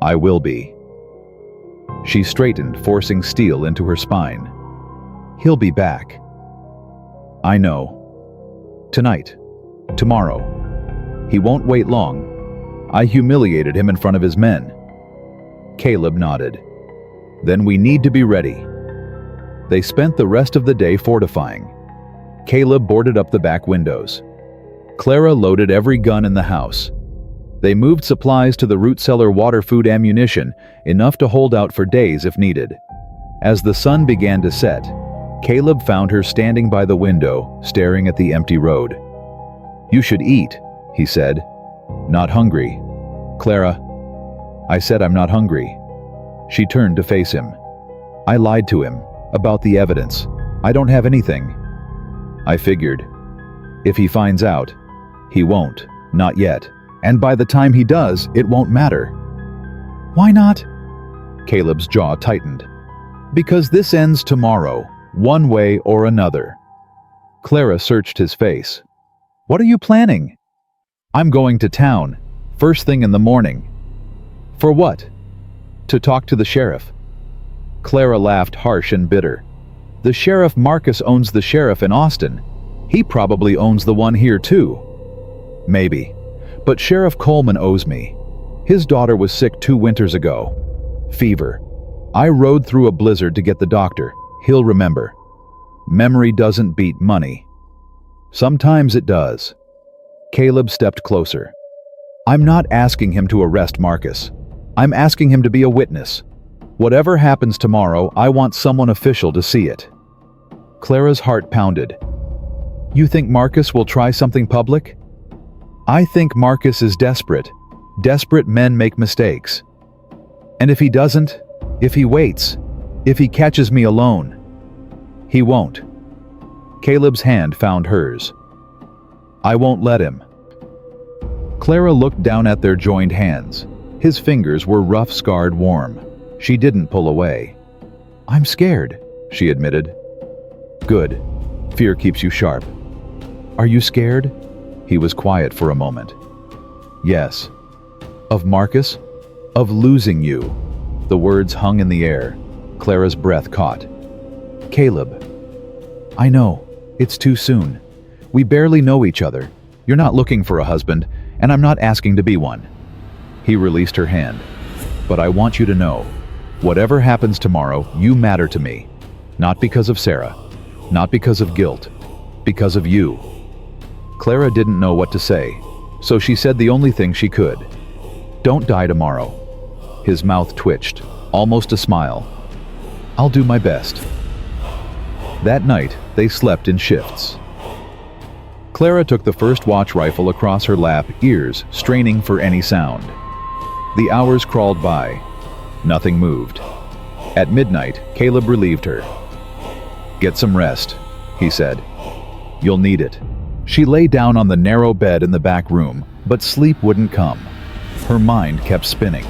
I will be. She straightened, forcing steel into her spine. He'll be back. I know. Tonight. Tomorrow. He won't wait long. I humiliated him in front of his men. Caleb nodded. Then we need to be ready. They spent the rest of the day fortifying. Caleb boarded up the back windows. Clara loaded every gun in the house. They moved supplies to the root cellar, water, food, ammunition, enough to hold out for days if needed. As the sun began to set, Caleb found her standing by the window, staring at the empty road. You should eat, he said. Not hungry. Clara, I said I'm not hungry. She turned to face him. I lied to him about the evidence. I don't have anything. I figured. If he finds out, he won't, not yet. And by the time he does, it won't matter. Why not? Caleb's jaw tightened. Because this ends tomorrow, one way or another. Clara searched his face. What are you planning? I'm going to town, first thing in the morning. For what? To talk to the sheriff. Clara laughed, harsh and bitter. The sheriff Marcus owns the sheriff in Austin. He probably owns the one here too. Maybe. But Sheriff Coleman owes me. His daughter was sick 2 winters ago. Fever. I rode through a blizzard to get the doctor. He'll remember. Memory doesn't beat money. Sometimes it does. Caleb stepped closer. I'm not asking him to arrest Marcus. I'm asking him to be a witness. Whatever happens tomorrow, I want someone official to see it. Clara's heart pounded. You think Marcus will try something public? I think Marcus is desperate. Desperate men make mistakes. And if he doesn't, if he waits, if he catches me alone, he won't. Caleb's hand found hers. I won't let him. Clara looked down at their joined hands. His fingers were rough, scarred, warm. She didn't pull away. I'm scared, she admitted. Good. Fear keeps you sharp. Are you scared? He was quiet for a moment. Yes. Of Marcus? Of losing you. The words hung in the air. Clara's breath caught. Caleb. I know. It's too soon. We barely know each other. You're not looking for a husband, and I'm not asking to be one. He released her hand. But I want you to know, whatever happens tomorrow, you matter to me. Not because of Sarah. Not because of guilt. Because of you." Clara didn't know what to say, so she said the only thing she could. "Don't die tomorrow." His mouth twitched, almost a smile. "I'll do my best." That night, they slept in shifts. Clara took the first watch rifle across her lap, ears straining for any sound. The hours crawled by. Nothing moved. At midnight, Caleb relieved her. "Get some rest," he said. "You'll need it." She lay down on the narrow bed in the back room, but sleep wouldn't come. Her mind kept spinning.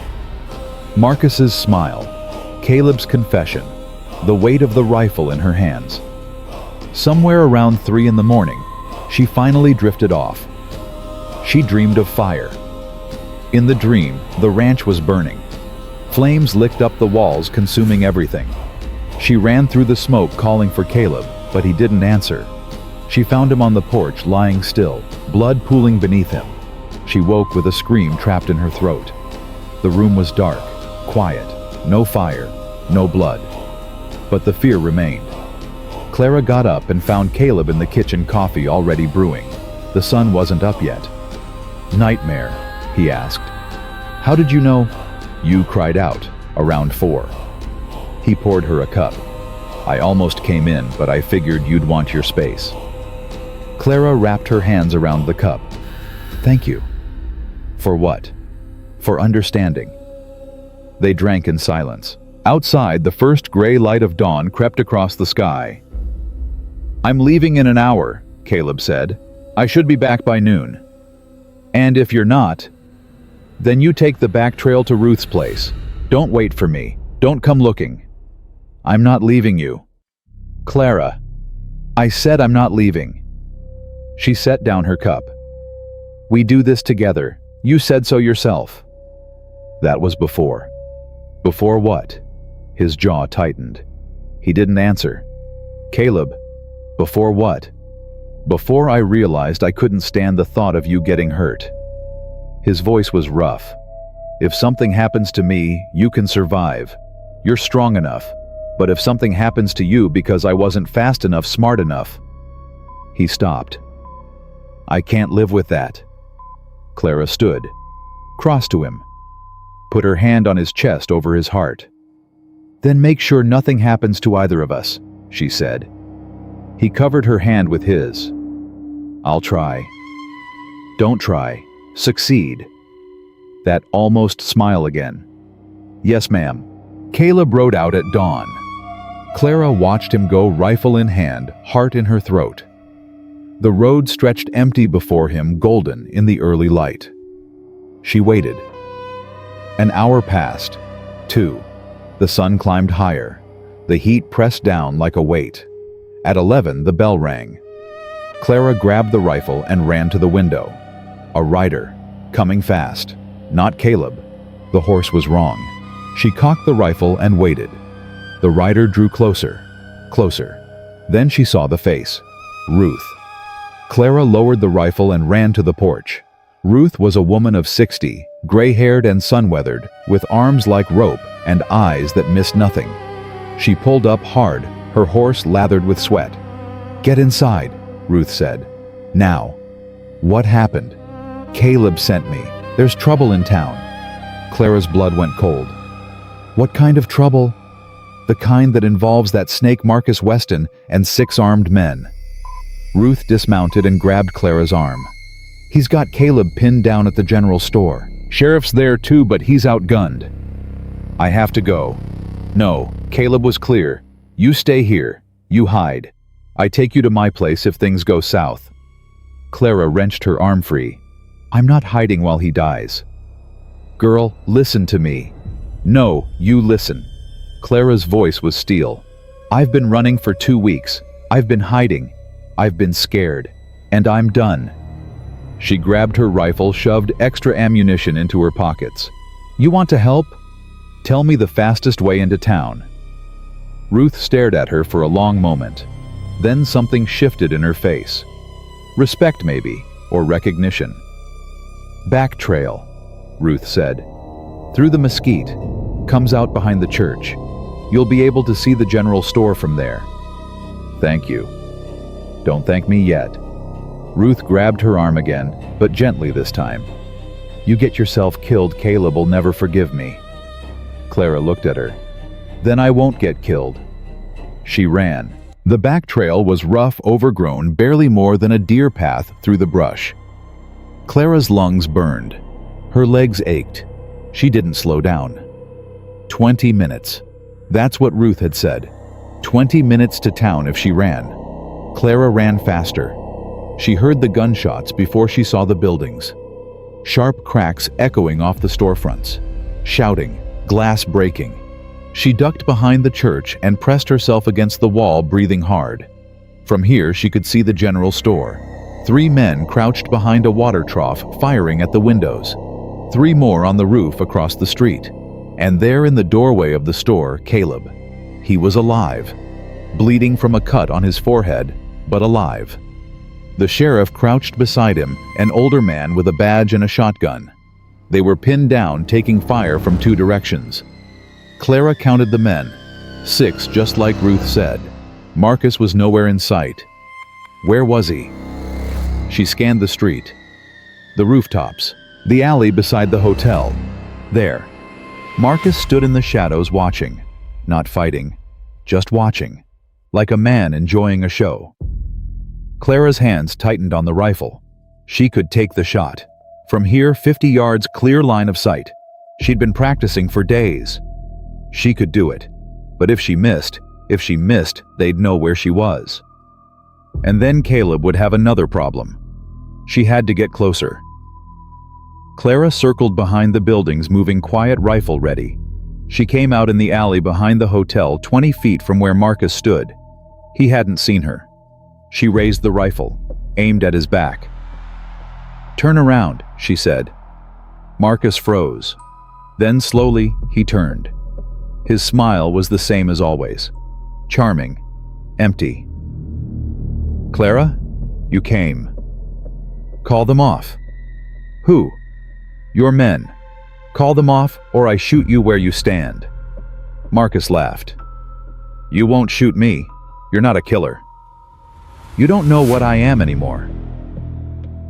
Marcus's smile, Caleb's confession, the weight of the rifle in her hands. Somewhere around 3 in the morning, she finally drifted off. She dreamed of fire. In the dream, the ranch was burning. Flames licked up the walls, consuming everything. She ran through the smoke calling for Caleb, but he didn't answer. She found him on the porch, lying still, blood pooling beneath him. She woke with a scream trapped in her throat. The room was dark, quiet, no fire, no blood. But the fear remained. Clara got up and found Caleb in the kitchen, coffee already brewing. The sun wasn't up yet. "Nightmare?" he asked. "How did you know?" "You cried out, around 4. He poured her a cup. "I almost came in, but I figured you'd want your space." Clara wrapped her hands around the cup. "Thank you." "For what?" "For understanding." They drank in silence. Outside, the first gray light of dawn crept across the sky. "I'm leaving in an hour," Caleb said. "I should be back by noon." "And if you're not, then you take the back trail to Ruth's place. Don't wait for me. Don't come looking." "I'm not leaving you." "Clara, I said I'm not leaving." She set down her cup. "We do this together. You said so yourself." That was before. Before what? His jaw tightened. He didn't answer. "Caleb, before what?" "Before I realized I couldn't stand the thought of you getting hurt." His voice was rough. "If something happens to me, you can survive. You're strong enough. But if something happens to you because I wasn't fast enough, smart enough..." He stopped. "I can't live with that." Clara stood, crossed to him, put her hand on his chest over his heart. "Then make sure nothing happens to either of us," she said. He covered her hand with his. "I'll try." "Don't try. Succeed." That almost smile again. "Yes, ma'am." Caleb rode out at dawn. Clara watched him go, rifle in hand, heart in her throat. The road stretched empty before him, golden in the early light. She waited. An hour passed. 2. The sun climbed higher. The heat pressed down like a weight. At 11, the bell rang. Clara grabbed the rifle and ran to the window. A rider, coming fast. Not Caleb. The horse was wrong. She cocked the rifle and waited. The rider drew closer, closer. Then she saw the face. Ruth. Clara lowered the rifle and ran to the porch. Ruth was a woman of 60, gray-haired and sun-weathered, with arms like rope and eyes that missed nothing. She pulled up hard, her horse lathered with sweat. "Get inside," Ruth said. "Now." "What happened?" "Caleb sent me. There's trouble in town." Clara's blood went cold. "What kind of trouble?" "The kind that involves that snake Marcus Weston and 6 armed men." Ruth dismounted and grabbed Clara's arm. "He's got Caleb pinned down at the general store. Sheriff's there too, but he's outgunned." "I have to go." "No, Caleb was clear. You stay here. You hide. I take you to my place if things go south." Clara wrenched her arm free. "I'm not hiding while he dies." "Girl, listen to me." "No, you listen." Clara's voice was steel. "I've been running for 2 weeks. I've been hiding. I've been scared. And I'm done." She grabbed her rifle, shoved extra ammunition into her pockets. "You want to help? Tell me the fastest way into town." Ruth stared at her for a long moment. Then something shifted in her face. Respect maybe, or recognition. "Back trail," Ruth said. "Through the mesquite. Comes out behind the church. You'll be able to see the general store from there." "Thank you." Don't thank me yet." Ruth grabbed her arm again, but gently this time. "You get yourself killed, Caleb will never forgive me." Clara looked at her. "Then I won't get killed." She ran. The back trail was rough, overgrown, barely more than a deer path through the brush. Clara's lungs burned. Her legs ached. She didn't slow down. 20 minutes. That's what Ruth had said. 20 minutes to town if she ran. Clara ran faster. She heard the gunshots before she saw the buildings. Sharp cracks echoing off the storefronts. Shouting, glass breaking. She ducked behind the church and pressed herself against the wall, breathing hard. From here she could see the general store. 3 men crouched behind a water trough, firing at the windows. 3 more on the roof across the street. And there in the doorway of the store, Caleb. He was alive. Bleeding from a cut on his forehead, but alive. The sheriff crouched beside him, an older man with a badge and a shotgun. They were pinned down, taking fire from 2 directions. Clara counted the men. 6, just like Ruth said. Marcus was nowhere in sight. Where was he? She scanned the street. The rooftops. The alley beside the hotel. There. Marcus stood in the shadows watching. Not fighting. Just watching. Like a man enjoying a show. Clara's hands tightened on the rifle. She could take the shot. From here, 50 yards, clear line of sight. She'd been practicing for days. She could do it. But if she missed, they'd know where she was. And then Caleb would have another problem. She had to get closer. Clara circled behind the buildings, moving quiet, rifle ready. She came out in the alley behind the hotel, 20 feet from where Marcus stood. He hadn't seen her. She raised the rifle, aimed at his back. "Turn around," she said. Marcus froze. Then slowly, he turned. His smile was the same as always. Charming. Empty. "Clara, you came." "Call them off." "Who?" "Your men. Call them off, or I shoot you where you stand." Marcus laughed. "You won't shoot me. You're not a killer." "You don't know what I am anymore."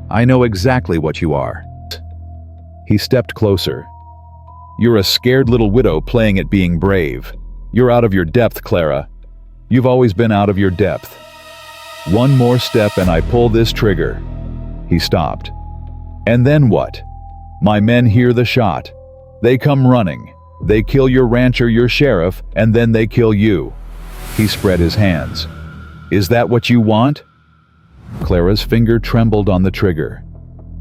"I know exactly what you are." He stepped closer. "You're a scared little widow playing at being brave. You're out of your depth, Clara. You've always been out of your depth. One more step and I pull this trigger." He stopped. "And then what? My men hear the shot. They come running. They kill your rancher, your sheriff, and then they kill you." He spread his hands. "Is that what you want?" Clara's finger trembled on the trigger.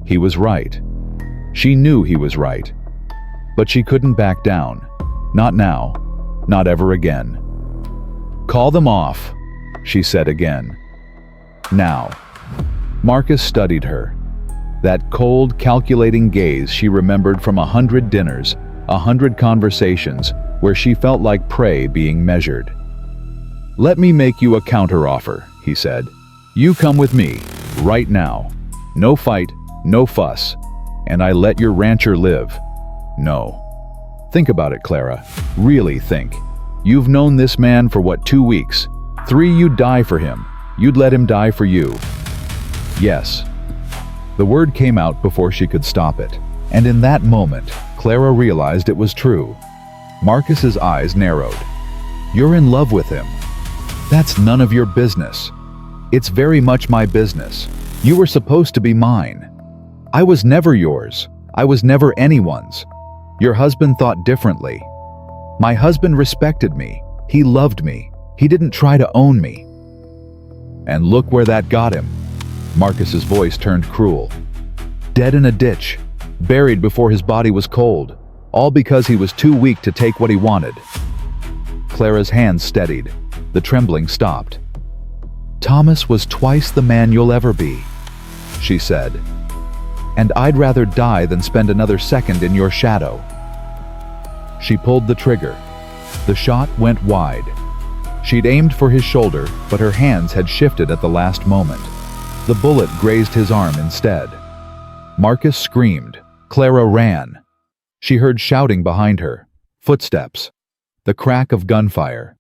He was right. She knew he was right. But she couldn't back down. Not now. Not ever again. "Call them off," she said again. "Now." Marcus studied her. That cold, calculating gaze she remembered from 100 dinners, 100 conversations, where she felt like prey being measured. "Let me make you a counteroffer," he said. "You come with me, right now. No fight, no fuss. And I let your rancher live. No. Think about it, Clara. Really think. You've known this man for what, 2 weeks? 3, you'd die for him. You'd let him die for you." "Yes." The word came out before she could stop it. And in that moment, Clara realized it was true. Marcus's eyes narrowed. "You're in love with him. That's none of your business. It's very much my business. You were supposed to be mine. I was never yours. I was never anyone's. Your husband thought differently. My husband respected me. He loved me. He didn't try to own me." And look where that got him. Marcus's voice turned cruel. Dead in a ditch, buried before his body was cold, all because he was too weak to take what he wanted. Clara's hands steadied. The trembling stopped. "Thomas was twice the man you'll ever be," she said. "And I'd rather die than spend another second in your shadow." She pulled the trigger. The shot went wide. She'd aimed for his shoulder, but her hands had shifted at the last moment. The bullet grazed his arm instead. Marcus screamed. Clara ran. She heard shouting behind her, footsteps, the crack of gunfire.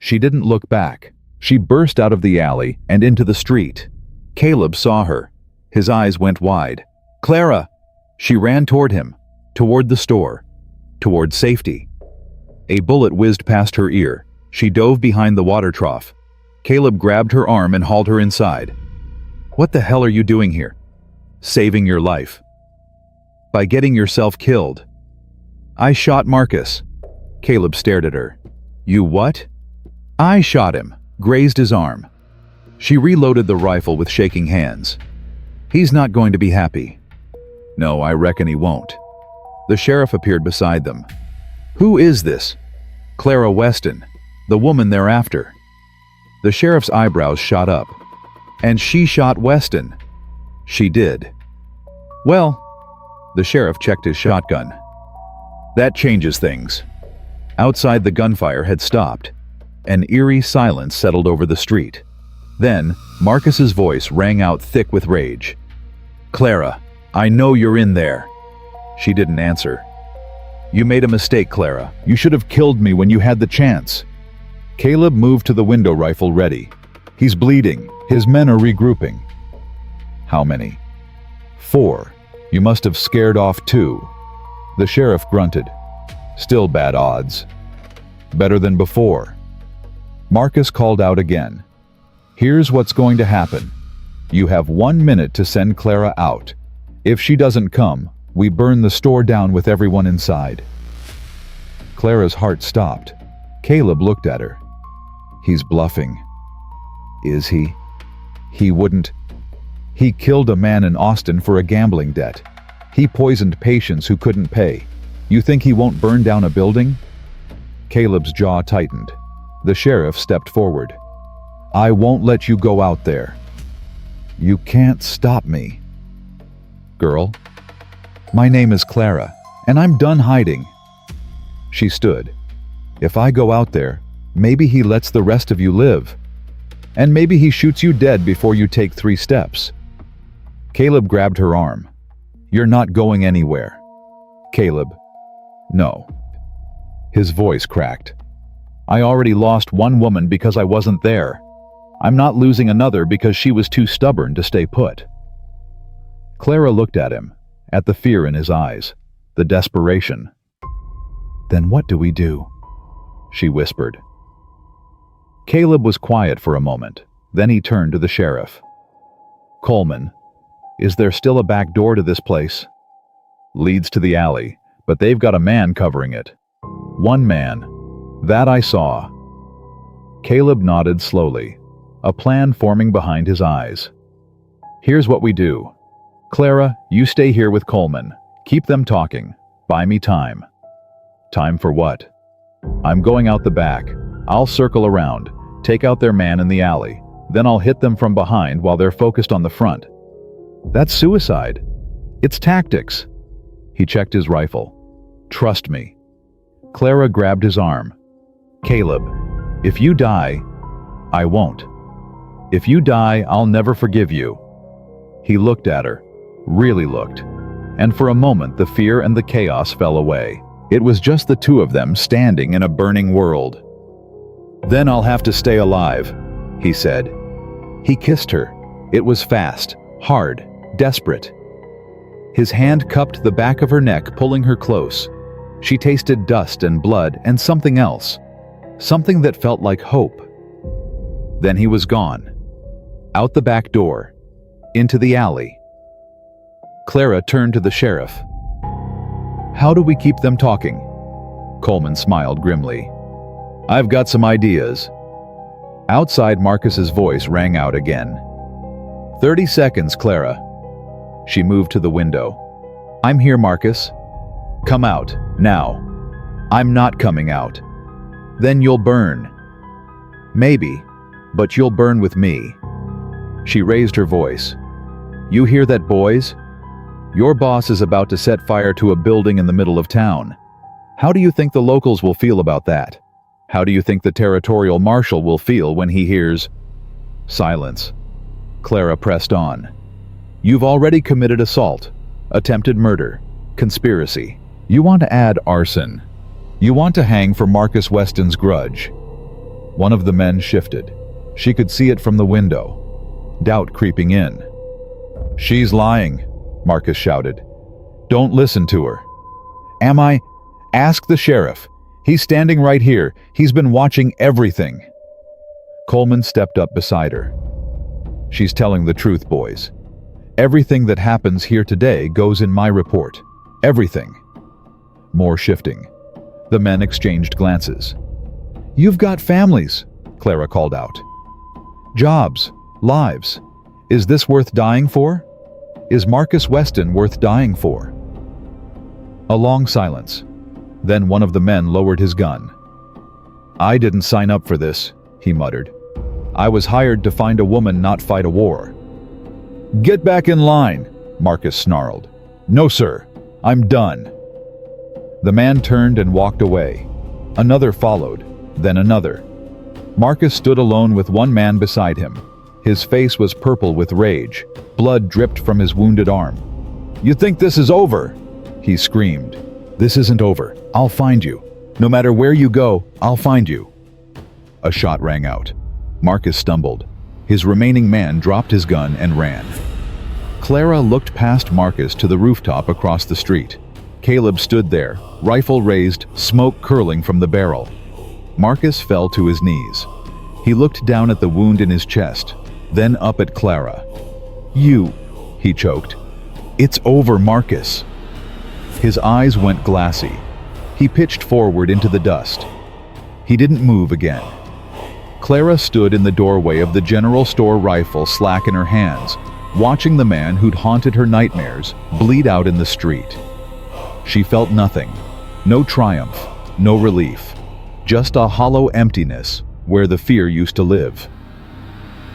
She didn't look back. She burst out of the alley and into the street. Caleb saw her. His eyes went wide. "Clara!" She ran toward him, toward the store, toward safety. A bullet whizzed past her ear. She dove behind the water trough. Caleb grabbed her arm and hauled her inside. "What the hell are you doing here?" "Saving your life." "By getting yourself killed." "I shot Marcus." Caleb stared at her. "You what?" "I shot him," grazed his arm. She reloaded the rifle with shaking hands. "He's not going to be happy." "No, I reckon he won't." The sheriff appeared beside them. "Who is this?" "Clara Weston, the woman they're after." The sheriff's eyebrows shot up. "And she shot Weston." "She did." "Well," the sheriff checked his shotgun. "That changes things." Outside, the gunfire had stopped. An eerie silence settled over the street. Then, Marcus's voice rang out thick with rage. "Clara, I know you're in there." She didn't answer. "You made a mistake, Clara. You should have killed me when you had the chance." Caleb moved to the window rifle ready. "He's bleeding. His men are regrouping." "How many?" "4. You must have scared off 2. The sheriff grunted. "Still bad odds." "Better than before." Marcus called out again. "Here's what's going to happen. You have 1 minute to send Clara out. If she doesn't come, we burn the store down with everyone inside." Clara's heart stopped. Caleb looked at her. "He's bluffing." "Is he?" "He wouldn't. He killed a man in Austin for a gambling debt. He poisoned patients who couldn't pay. You think he won't burn down a building?" Caleb's jaw tightened. The sheriff stepped forward. "I won't let you go out there." "You can't stop me." "Girl, my name is Clara, and I'm done hiding." She stood. "If I go out there, maybe he lets the rest of you live. And maybe he shoots you dead before you take 3 steps." Caleb grabbed her arm. "You're not going anywhere." "Caleb, no." His voice cracked. "I already lost 1 woman because I wasn't there. I'm not losing another because she was too stubborn to stay put." Clara looked at him, at the fear in his eyes, the desperation. "Then what do we do?" she whispered. Caleb was quiet for a moment. Then he turned to the sheriff. "Coleman, is there still a back door to this place?" "Leads to the alley, but they've got a man covering it." "1 man. That I saw." Caleb nodded slowly, a plan forming behind his eyes. "Here's what we do. Clara, you stay here with Coleman. Keep them talking. Buy me time." "Time for what?" "I'm going out the back. I'll circle around, take out their man in the alley. Then I'll hit them from behind while they're focused on the front." "That's suicide." "It's tactics." He checked his rifle. "Trust me." Clara grabbed his arm. "Caleb, if you die, I won't. If you die, I'll never forgive you." He looked at her, really looked, and for a moment the fear and the chaos fell away. It was just the 2 of them standing in a burning world. "Then I'll have to stay alive," he said. He kissed her. It was fast, hard, desperate. His hand cupped the back of her neck, pulling her close. She tasted dust and blood and something else, something that felt like hope. Then he was gone. Out the back door, into the alley. Clara turned to the sheriff. "How do we keep them talking?" Coleman smiled grimly. "I've got some ideas." Outside, Marcus's voice rang out again. 30 seconds, Clara." She moved to the window. "I'm here, Marcus. Come out, now." "I'm not coming out." "Then you'll burn." "Maybe, but you'll burn with me." She raised her voice. "You hear that, boys? Your boss is about to set fire to a building in the middle of town. How do you think the locals will feel about that? How do you think the territorial marshal will feel when he hears—" Silence. Clara pressed on. "You've already committed assault, attempted murder, conspiracy. You want to add arson. You want to hang for Marcus Weston's grudge." One of the men shifted. She could see it from the window, doubt creeping in. "She's lying," Marcus shouted. "Don't listen to her." "Am I? Ask the sheriff. He's standing right here. He's been watching everything." Coleman stepped up beside her. "She's telling the truth, boys. Everything that happens here today goes in my report. Everything." More shifting. The men exchanged glances. "You've got families," Clara called out. "Jobs, lives. Is this worth dying for? Is Marcus Weston worth dying for?" A long silence. Then one of the men lowered his gun. "I didn't sign up for this," he muttered. "I was hired to find a woman, not fight a war." "Get back in line," Marcus snarled. "No, sir. I'm done." The man turned and walked away. Another followed, then another. Marcus stood alone with one man beside him. His face was purple with rage. Blood dripped from his wounded arm. "You think this is over?" he screamed. "This isn't over. I'll find you. No matter where you go, I'll find you." A shot rang out. Marcus stumbled. His remaining man dropped his gun and ran. Clara looked past Marcus to the rooftop across the street. Caleb stood there, rifle raised, smoke curling from the barrel. Marcus fell to his knees. He looked down at the wound in his chest, then up at Clara. "You," he choked. "It's over, Marcus." His eyes went glassy. He pitched forward into the dust. He didn't move again. Clara stood in the doorway of the general store, rifle slack in her hands, watching the man who'd haunted her nightmares bleed out in the street. She felt nothing. No triumph, no relief. Just a hollow emptiness where the fear used to live.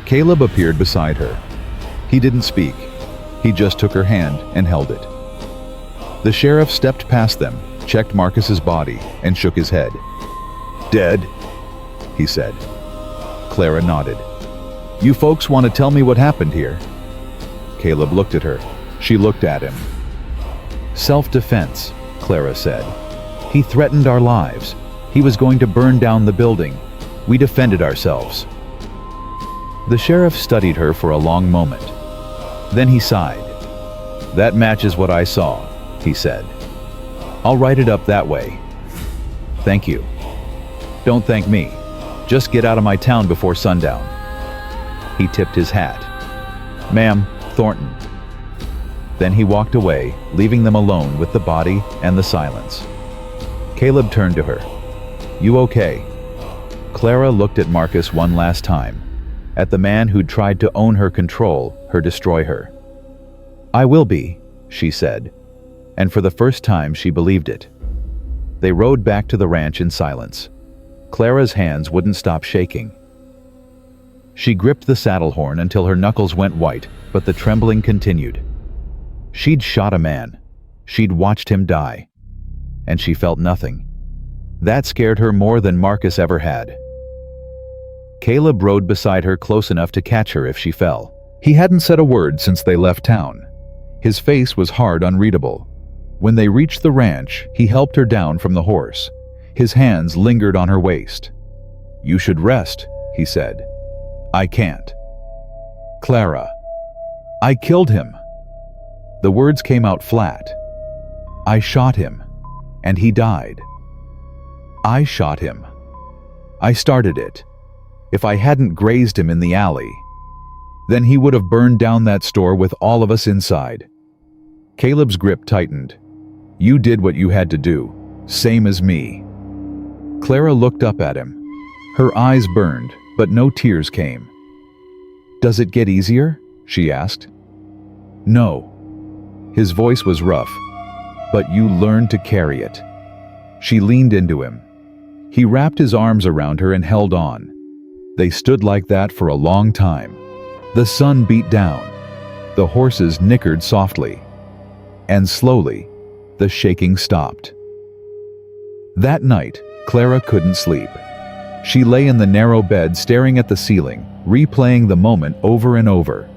Caleb appeared beside her. He didn't speak. He just took her hand and held it. The sheriff stepped past them, checked Marcus's body, and shook his head. "Dead," he said. Clara nodded. "You folks want to tell me what happened here?" Caleb looked at her. She looked at him. "Self-defense," Clara said. "He threatened our lives. He was going to burn down the building. We defended ourselves." The sheriff studied her for a long moment. Then he sighed. "That matches what I saw," he said. "I'll write it up that way." "Thank you." "Don't thank me. Just get out of my town before sundown." He tipped his hat. "Ma'am, Thornton." Then he walked away, leaving them alone with the body and the silence. Caleb turned to her. "You okay?" Clara looked at Marcus one last time, at the man who'd tried to own her, control her, destroy her. "I will be," she said, and for the first time she believed it. They rode back to the ranch in silence. Clara's hands wouldn't stop shaking. She gripped the saddle horn until her knuckles went white, but the trembling continued. She'd shot a man. She'd watched him die. And she felt nothing. That scared her more than Marcus ever had. Caleb rode beside her close enough to catch her if she fell. He hadn't said a word since they left town. His face was hard, unreadable. When they reached the ranch, he helped her down from the horse. His hands lingered on her waist. "You should rest," he said. "I can't." "Clara." "I killed him." The words came out flat. "I shot him, and he died." "I shot him. I started it. If I hadn't grazed him in the alley, then he would have burned down that store with all of us inside." Caleb's grip tightened. "You did what you had to do, same as me." Clara looked up at him. Her eyes burned, but no tears came. "Does it get easier?" she asked. "No." His voice was rough. "But you learned to carry it." She leaned into him. He wrapped his arms around her and held on. They stood like that for a long time. The sun beat down. The horses nickered softly. And slowly, the shaking stopped. That night, Clara couldn't sleep. She lay in the narrow bed staring at the ceiling, replaying the moment over and over.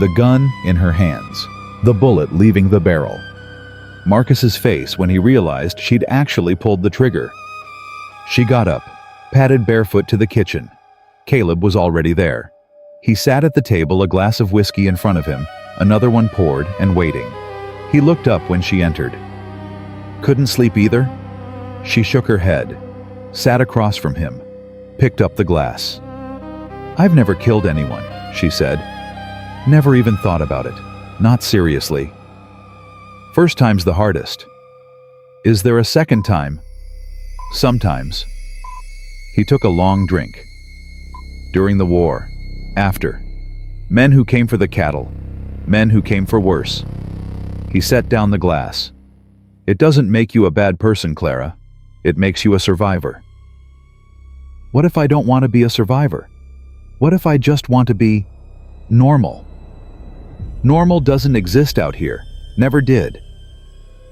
The gun in her hands, the bullet leaving the barrel. Marcus's face when he realized she'd actually pulled the trigger. She got up, padded barefoot to the kitchen. Caleb was already there. He sat at the table, a glass of whiskey in front of him, another one poured and waiting. He looked up when she entered. Couldn't sleep either? She shook her head, sat across from him, picked up the glass. I've never killed anyone, she said. Never even thought about it. Not seriously. First time's the hardest. Is there a second time? Sometimes. He took a long drink. During the war. After. Men who came for the cattle. Men who came for worse. He set down the glass. It doesn't make you a bad person, Clara. It makes you a survivor. What if I don't want to be a survivor? What if I just want to be normal? Normal doesn't exist out here. Never did.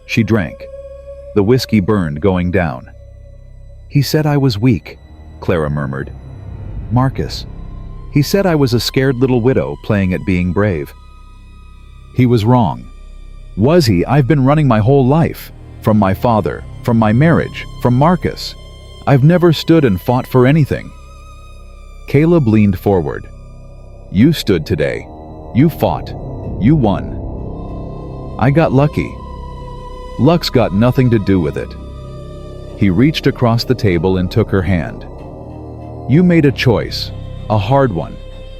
She drank. The whiskey burned going down. He said I was weak, Clara murmured. Marcus. He said I was a scared little widow playing at being brave. He was wrong. Was he? I've been running my whole life. From my father, from my marriage, from Marcus. I've never stood and fought for anything. Caleb leaned forward. You stood today. You fought. You won. I got lucky. Luck's got nothing to do with it. He reached across the table and took her hand. You made a choice, a hard one,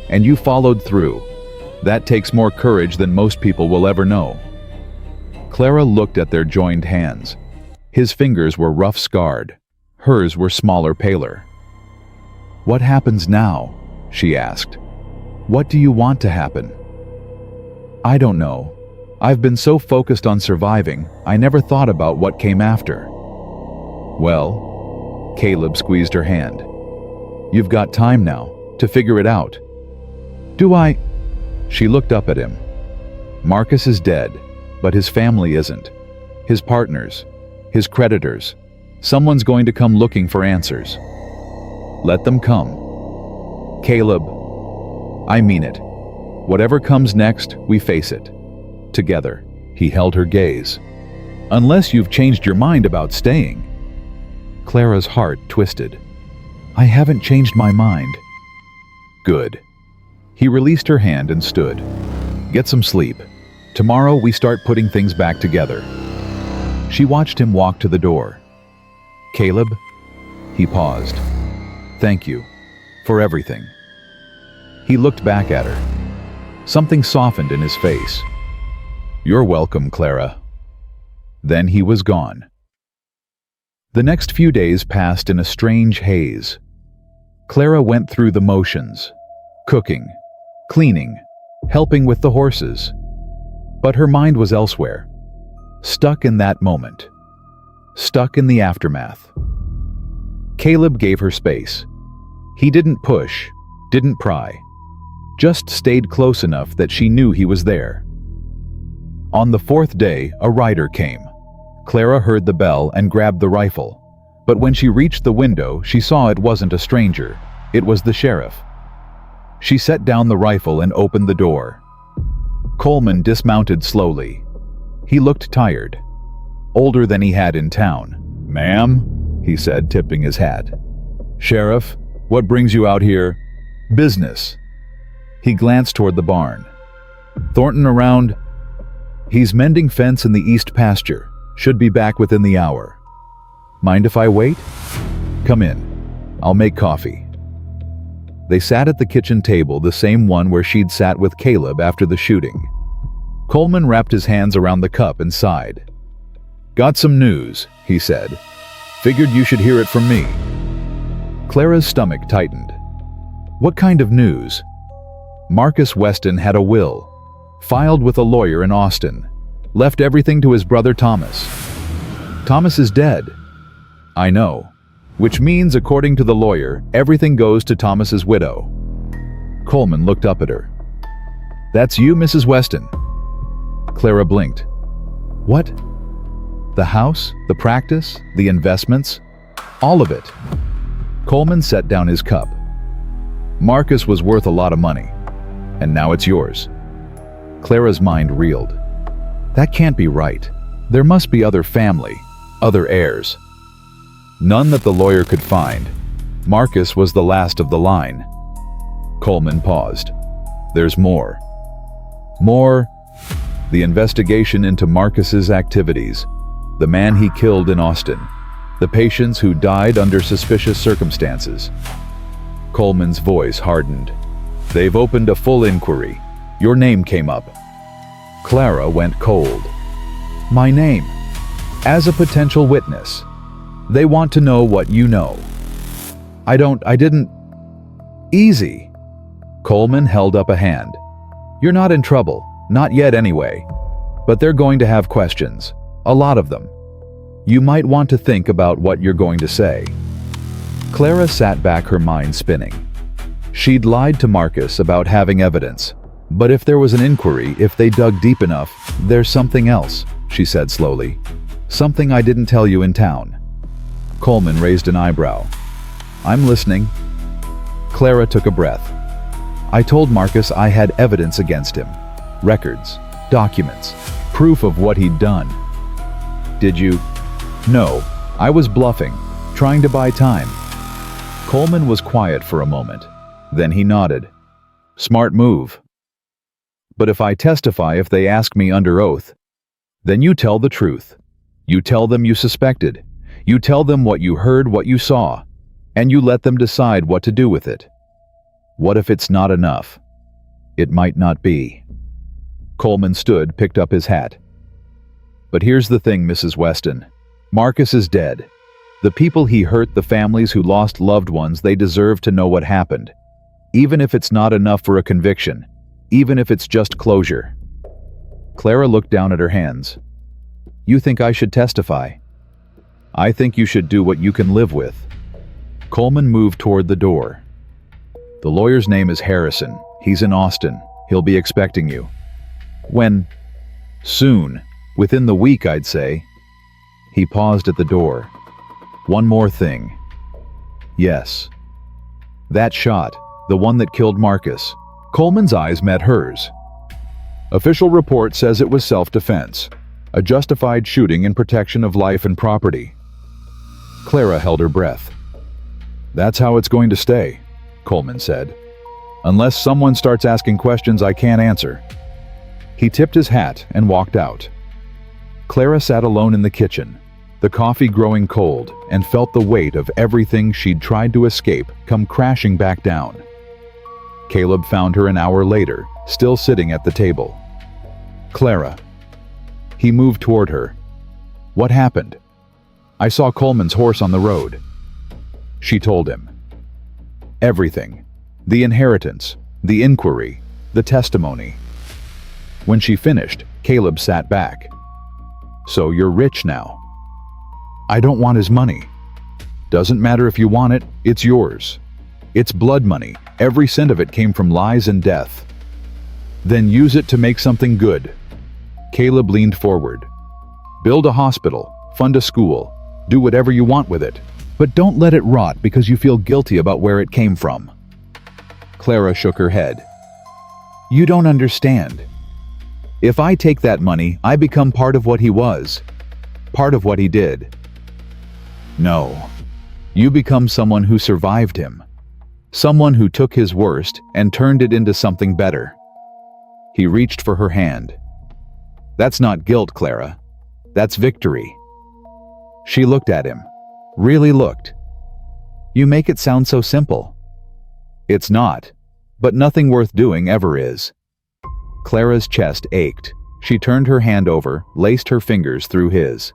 and you followed through. That takes more courage than most people will ever know. Clara looked at their joined hands. His fingers were rough scarred. Hers were smaller, paler. What happens now? She asked. What do you want to happen? I don't know. I've been so focused on surviving, I never thought about what came after. Well, Caleb squeezed her hand. You've got time now to figure it out. Do I? She looked up at him. Marcus is dead, but his family isn't. His partners, his creditors. Someone's going to come looking for answers. Let them come. Caleb, I mean it. Whatever comes next, we face it. Together. He held her gaze. Unless you've changed your mind about staying. Clara's heart twisted. I haven't changed my mind. Good. He released her hand and stood. Get some sleep. Tomorrow we start putting things back together. She watched him walk to the door. Caleb? He paused. Thank you. For everything. He looked back at her. Something softened in his face. You're welcome, Clara. Then he was gone. The next few days passed in a strange haze. Clara went through the motions. Cooking, cleaning, helping with the horses. But her mind was elsewhere. Stuck in that moment. Stuck in the aftermath. Caleb gave her space. He didn't push, didn't pry. Just stayed close enough that she knew he was there. On the fourth day, a rider came. Clara heard the bell and grabbed the rifle. But when she reached the window, she saw it wasn't a stranger. It was the sheriff. She set down the rifle and opened the door. Coleman dismounted slowly. He looked tired. Older than he had in town. Ma'am, he said, tipping his hat. Sheriff, what brings you out here? Business. He glanced toward the barn. Thornton around? He's mending fence in the east pasture. Should be back within the hour. Mind if I wait? Come in. I'll make coffee. They sat at the kitchen table, the same one where she'd sat with Caleb after the shooting. Coleman wrapped his hands around the cup and sighed. Got some news, he said. Figured you should hear it from me. Clara's stomach tightened. What kind of news? Marcus Weston had a will. Filed with a lawyer in Austin. Left everything to his brother Thomas. Thomas is dead. I know. Which means, according to the lawyer, everything goes to Thomas's widow. Coleman looked up at her. That's you, Mrs. Weston? Clara blinked. What? The house, the practice, the investments, all of it. Coleman set down his cup. Marcus was worth a lot of money, and now it's yours. Clara's mind reeled. That can't be right. There must be other family, other heirs. None that the lawyer could find. Marcus was the last of the line. Coleman paused. There's more. More. The investigation into Marcus's activities. The man he killed in Austin. The patients who died under suspicious circumstances. Coleman's voice hardened. They've opened a full inquiry. Your name came up. Clara went cold. My name? As a potential witness. They want to know what you know. I didn't... Easy. Coleman held up a hand. You're not in trouble. Not yet anyway. But they're going to have questions. A lot of them. You might want to think about what you're going to say. Clara sat back, her mind spinning. She'd lied to Marcus about having evidence. But if there was an inquiry, if they dug deep enough, there's something else, she said slowly. Something I didn't tell you in town. Coleman raised an eyebrow. I'm listening. Clara took a breath. I told Marcus I had evidence against him. Records, documents, proof of what he'd done. Did you? No, I was bluffing, trying to buy time. Coleman was quiet for a moment. Then he nodded. Smart move. But if I testify, if they ask me under oath, then you tell the truth. You tell them you suspected. You tell them what you heard, what you saw, and you let them decide what to do with it. What if it's not enough? It might not be. Coleman stood, picked up his hat. But here's the thing, Mrs. Weston. Marcus is dead. The people he hurt, the families who lost loved ones, they deserve to know what happened. Even if it's not enough for a conviction. Even if it's just closure. Clara looked down at her hands. You think I should testify? I think you should do what you can live with. Coleman moved toward the door. The lawyer's name is Harrison. He's in Austin. He'll be expecting you. When? Soon. Within the week, I'd say. He paused at the door. One more thing. Yes. That shot, the one that killed Marcus. Coleman's eyes met hers. Official report says it was self-defense. A justified shooting in protection of life and property. Clara held her breath. That's how it's going to stay, Coleman said. Unless someone starts asking questions I can't answer. He tipped his hat and walked out. Clara sat alone in the kitchen, the coffee growing cold, and felt the weight of everything she'd tried to escape come crashing back down. Caleb found her an hour later, still sitting at the table. Clara. He moved toward her. What happened? I saw Coleman's horse on the road. She told him. Everything. The inheritance, the inquiry, the testimony. When she finished, Caleb sat back. So you're rich now. I don't want his money. Doesn't matter if you want it, it's yours. It's blood money. Every cent of it came from lies and death. Then use it to make something good. Caleb leaned forward. Build a hospital, fund a school, do whatever you want with it, but don't let it rot because you feel guilty about where it came from. Clara shook her head. You don't understand. If I take that money, I become part of what he was, part of what he did. No. You become someone who survived him. Someone who took his worst and turned it into something better. He reached for her hand. That's not guilt, Clara. That's victory. She looked at him. Really looked. You make it sound so simple. It's not, but nothing worth doing ever is. Clara's chest ached. She turned her hand over, laced her fingers through his.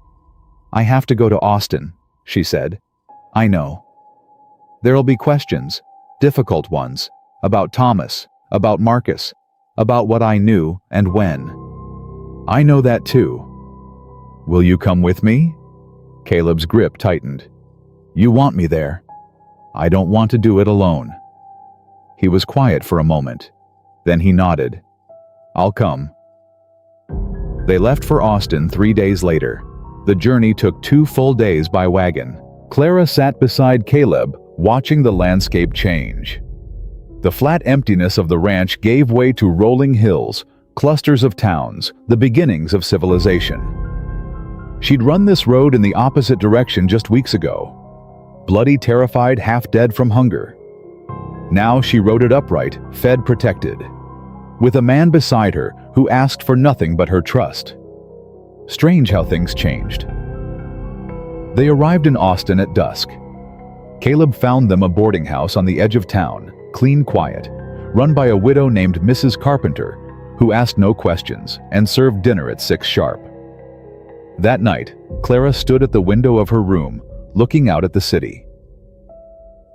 I have to go to Austin, she said. I know. There'll be questions, difficult ones, about Thomas, about Marcus, about what I knew and when. I know that too. Will you come with me? Caleb's grip tightened. You want me there. I don't want to do it alone. He was quiet for a moment. Then he nodded. I'll come. They left for Austin 3 days later. The journey took 2 full days by wagon. Clara sat beside Caleb, watching the landscape change. The flat emptiness of the ranch gave way to rolling hills, clusters of towns, the beginnings of civilization. She'd run this road in the opposite direction just weeks ago. Bloody, terrified, half dead from hunger. Now she rode it upright, fed protected, with a man beside her who asked for nothing but her trust. Strange how things changed. They arrived in Austin at dusk. Caleb found them a boarding house on the edge of town, clean, quiet, run by a widow named Mrs. Carpenter, who asked no questions and served dinner at 6 sharp. That night, Clara stood at the window of her room, looking out at the city.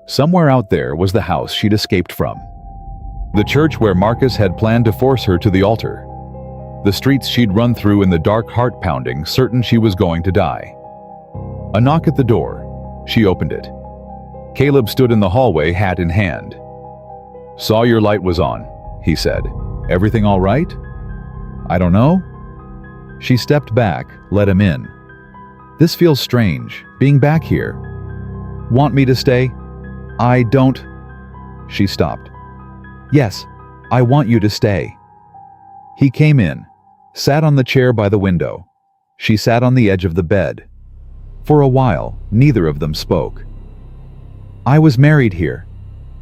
Somewhere out there was the house she'd escaped from, the church where Marcus had planned to force her to the altar, the streets she'd run through in the dark, heart pounding, certain she was going to die. A knock at the door. She opened it. Caleb stood in the hallway, hat in hand. "Saw your light was on," he said. "Everything all right?" "I don't know." She stepped back, let him in. "This feels strange, being back here. Want me to stay?" "I don't..." She stopped. "Yes, I want you to stay." He came in, sat on the chair by the window. She sat on the edge of the bed. For a while, neither of them spoke. "I was married here,"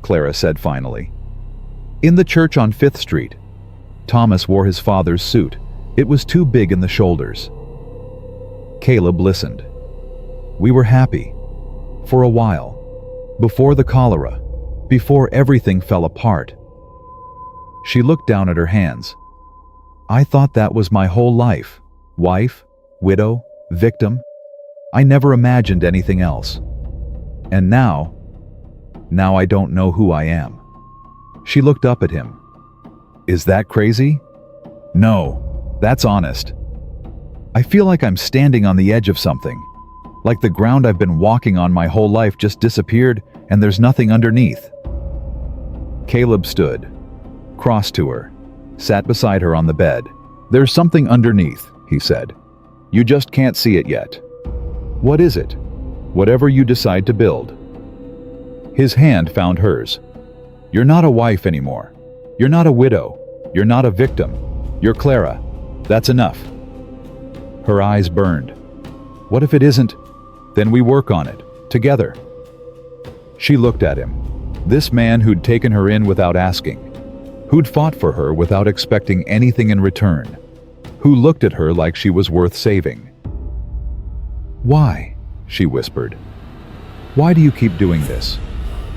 Clara said finally. "In the church on 5th Street. Thomas wore his father's suit. It was too big in the shoulders." Caleb listened. "We were happy. For a while. Before the cholera. Before everything fell apart." She looked down at her hands. "I thought that was my whole life. Wife, widow, victim. I never imagined anything else. And now I don't know who I am." She looked up at him. "Is that crazy?" "No, that's honest. I feel like I'm standing on the edge of something. Like the ground I've been walking on my whole life just disappeared and there's nothing underneath." Caleb stood, crossed to her, sat beside her on the bed. "There's something underneath," he said. "You just can't see it yet. What is it? Whatever you decide to build." His hand found hers. "You're not a wife anymore. You're not a widow. You're not a victim. You're Clara. That's enough." Her eyes burned. "What if it isn't? Then we work on it, together." She looked at him. This man who'd taken her in without asking, who'd fought for her without expecting anything in return, who looked at her like she was worth saving. "Why?" she whispered. "Why do you keep doing this?"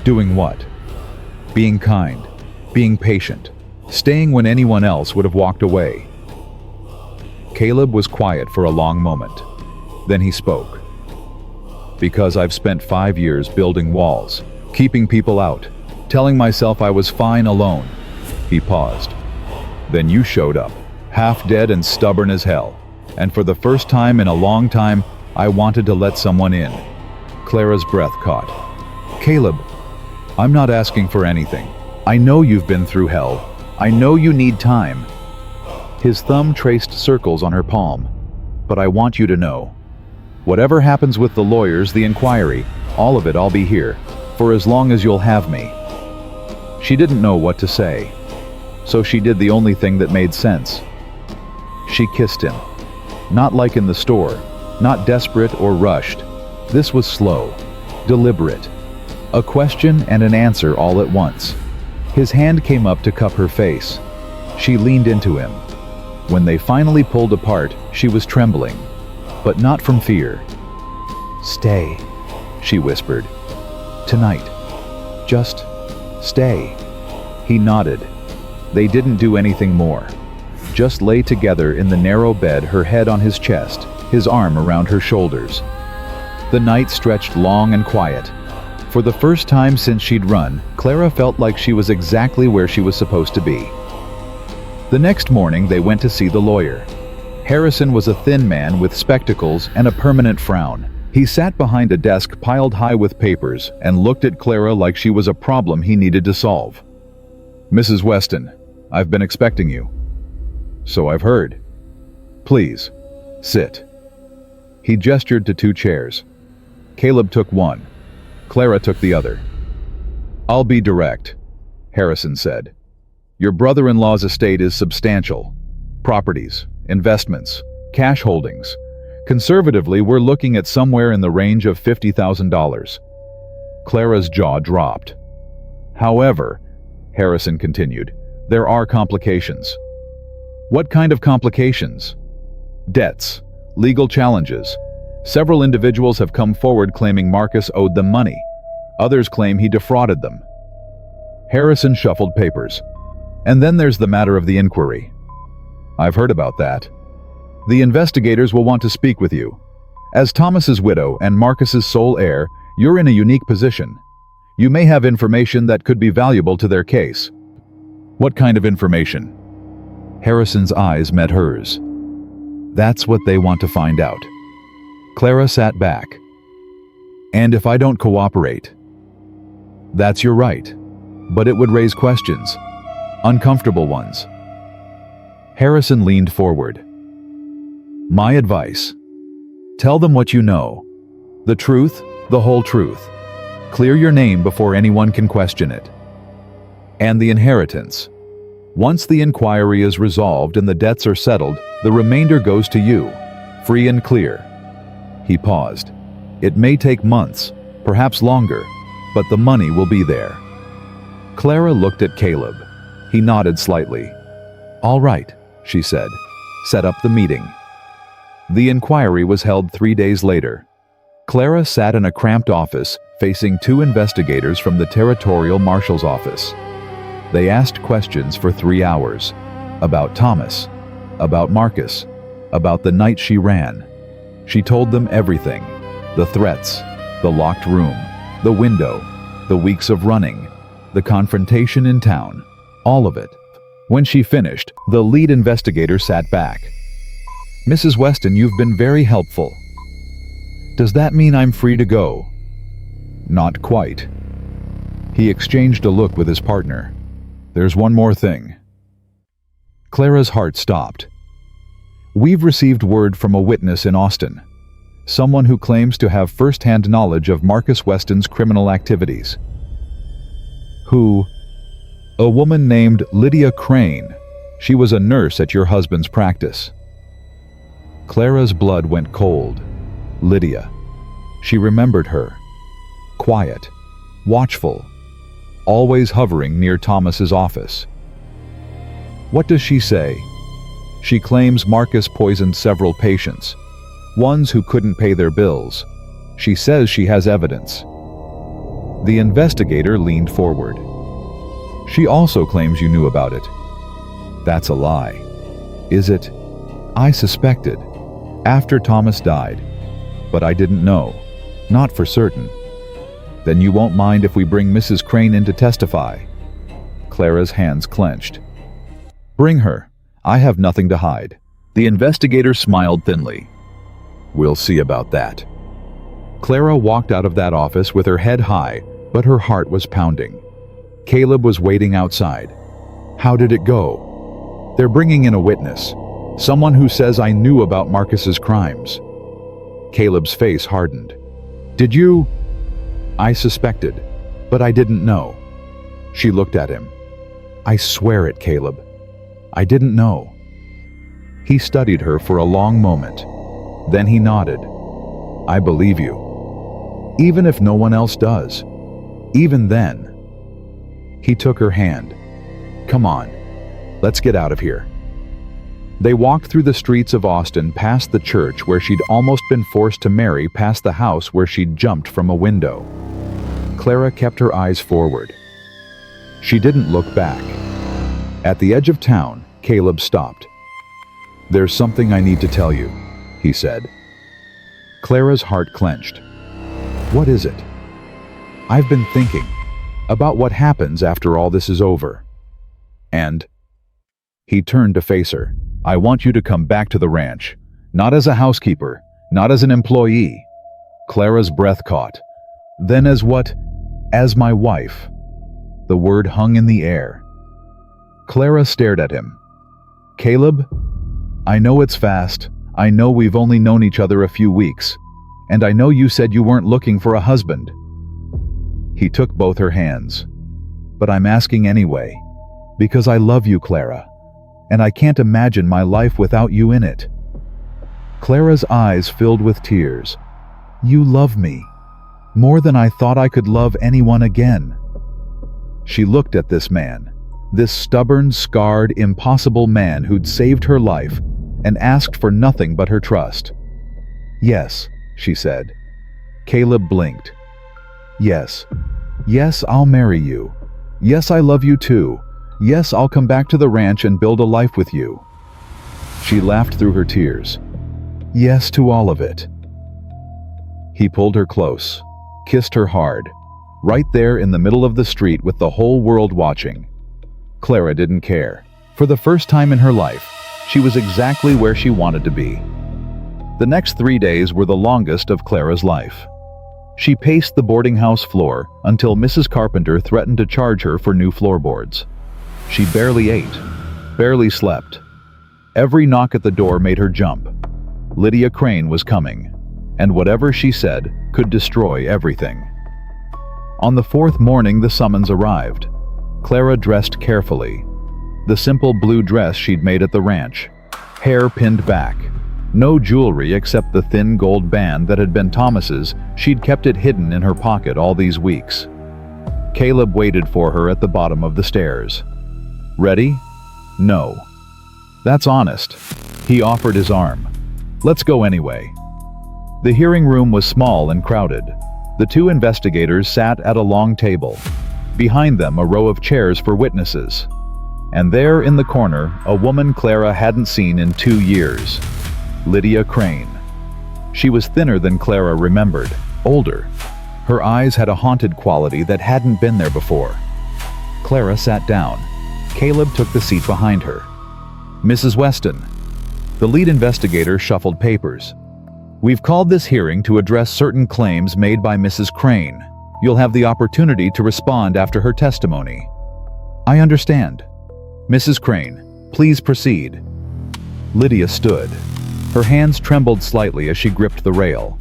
"Doing what?" "Being kind, being patient, staying when anyone else would have walked away." Caleb was quiet for a long moment. Then he spoke. "Because I've spent 5 years building walls, keeping people out, telling myself I was fine alone." He paused. "Then you showed up, half dead and stubborn as hell. And for the first time in a long time, I wanted to let someone in." Clara's breath caught. "Caleb, I'm not asking for anything. I know you've been through hell. I know you need time." His thumb traced circles on her palm. "But I want you to know. Whatever happens with the lawyers, the inquiry, all of it, I'll be here, for as long as you'll have me." She didn't know what to say, so she did the only thing that made sense. She kissed him. Not like in the store, not desperate or rushed. This was slow, deliberate. A question and an answer all at once. His hand came up to cup her face. She leaned into him. When they finally pulled apart, she was trembling, but not from fear. "Stay," she whispered. "Tonight. Just stay." He nodded. They didn't do anything more. Just lay together in the narrow bed, her head on his chest, his arm around her shoulders. The night stretched long and quiet. For the first time since she'd run, Clara felt like she was exactly where she was supposed to be. The next morning they went to see the lawyer. Harrison was a thin man with spectacles and a permanent frown. He sat behind a desk piled high with papers and looked at Clara like she was a problem he needed to solve. "Mrs. Weston, I've been expecting you." "So I've heard. Please, sit." He gestured to 2 chairs. Caleb took one. Clara took the other. "I'll be direct," Harrison said. "Your brother-in-law's estate is substantial. Properties, investments, cash holdings. Conservatively, we're looking at somewhere in the range of $50,000. Clara's jaw dropped. However, Harrison continued, there are complications. What kind of complications? Debts, legal challenges. Several individuals have come forward claiming Marcus owed them money. Others claim he defrauded them. Harrison shuffled papers. And then there's the matter of the inquiry. I've heard about that. The investigators will want to speak with you. As Thomas's widow and Marcus's sole heir, you're in a unique position. You may have information that could be valuable to their case. What kind of information? Harrison's eyes met hers. That's what they want to find out. Clara sat back. And if I don't cooperate? That's your right. But it would raise questions. Uncomfortable ones. Harrison leaned forward. My advice. Tell them what you know. The truth, the whole truth. Clear your name before anyone can question it. And the inheritance. Once the inquiry is resolved and the debts are settled, the remainder goes to you, free and clear. He paused. It may take months, perhaps longer, but the money will be there. Clara looked at Caleb. He nodded slightly. All right, she said. Set up the meeting. The inquiry was held 3 days later. Clara sat in a cramped office facing 2 investigators from the Territorial Marshal's office. They asked questions for 3 hours. About Thomas, about Marcus, about the night she ran. She told them everything. The threats, the locked room, the window, the weeks of running, the confrontation in town, all of it. When she finished, the lead investigator sat back. Mrs. Weston, you've been very helpful. Does that mean I'm free to go? Not quite. He exchanged a look with his partner. There's one more thing. Clara's heart stopped. We've received word from a witness in Austin. Someone who claims to have first-hand knowledge of Marcus Weston's criminal activities. Who? A woman named Lydia Crane. She was a nurse at your husband's practice. Clara's blood went cold. Lydia. She remembered her. Quiet, watchful, always hovering near Thomas's office. What does she say? She claims Marcus poisoned several patients, ones who couldn't pay their bills. She says she has evidence. The investigator leaned forward. She also claims you knew about it. That's a lie. Is it? I suspected. After Thomas died. But I didn't know. Not for certain. Then you won't mind if we bring Mrs. Crane in to testify? Clara's hands clenched. Bring her. I have nothing to hide. The investigator smiled thinly. We'll see about that. Clara walked out of that office with her head high, but her heart was pounding. Caleb was waiting outside. How did it go? They're bringing in a witness. Someone who says I knew about Marcus's crimes. Caleb's face hardened. Did you? I suspected, but I didn't know. She looked at him. I swear it, Caleb. I didn't know. He studied her for a long moment. Then he nodded. I believe you. Even if no one else does. Even then. He took her hand. Come on, let's get out of here. They walked through the streets of Austin past the church where she'd almost been forced to marry, past the house where she'd jumped from a window. Clara kept her eyes forward. She didn't look back. At the edge of town, Caleb stopped. There's something I need to tell you, he said. Clara's heart clenched. What is it? I've been thinking about what happens after all this is over. And he turned to face her. I want you to come back to the ranch, not as a housekeeper, not as an employee. Clara's breath caught. Then as what? As my wife. The word hung in the air. Clara stared at him. Caleb, I know it's fast. I know we've only known each other a few weeks. And I know you said you weren't looking for a husband. He took both her hands. But I'm asking anyway. Because I love you, Clara. And I can't imagine my life without you in it. Clara's eyes filled with tears. You love me. More than I thought I could love anyone again. She looked at this man, this stubborn, scarred, impossible man who'd saved her life, and asked for nothing but her trust. "Yes," she said. Caleb blinked. "Yes. Yes, I'll marry you. Yes, I love you too. Yes, I'll come back to the ranch and build a life with you." She laughed through her tears. "Yes to all of it." He pulled her close, kissed her hard, right there in the middle of the street with the whole world watching. Clara didn't care. For the first time in her life, she was exactly where she wanted to be. The next 3 days were the longest of Clara's life. She paced the boarding house floor until Mrs. Carpenter threatened to charge her for new floorboards. She barely ate, barely slept. Every knock at the door made her jump. Lydia Crane was coming, and whatever she said could destroy everything. On the 4th morning, the summons arrived. Clara dressed carefully. The simple blue dress she'd made at the ranch, hair pinned back. No jewelry except the thin gold band that had been Thomas's. She'd kept it hidden in her pocket all these weeks. Caleb waited for her at the bottom of the stairs. "Ready?" "No." "That's honest." He offered his arm. "Let's go anyway." The hearing room was small and crowded. The 2 investigators sat at a long table. Behind them, a row of chairs for witnesses. And there in the corner, a woman Clara hadn't seen in 2 years. Lydia Crane. She was thinner than Clara remembered, older. Her eyes had a haunted quality that hadn't been there before. Clara sat down. Caleb took the seat behind her. "Mrs. Weston." The lead investigator shuffled papers. "We've called this hearing to address certain claims made by Mrs. Crane. You'll have the opportunity to respond after her testimony." "I understand." "Mrs. Crane, please proceed." Lydia stood. Her hands trembled slightly as she gripped the rail.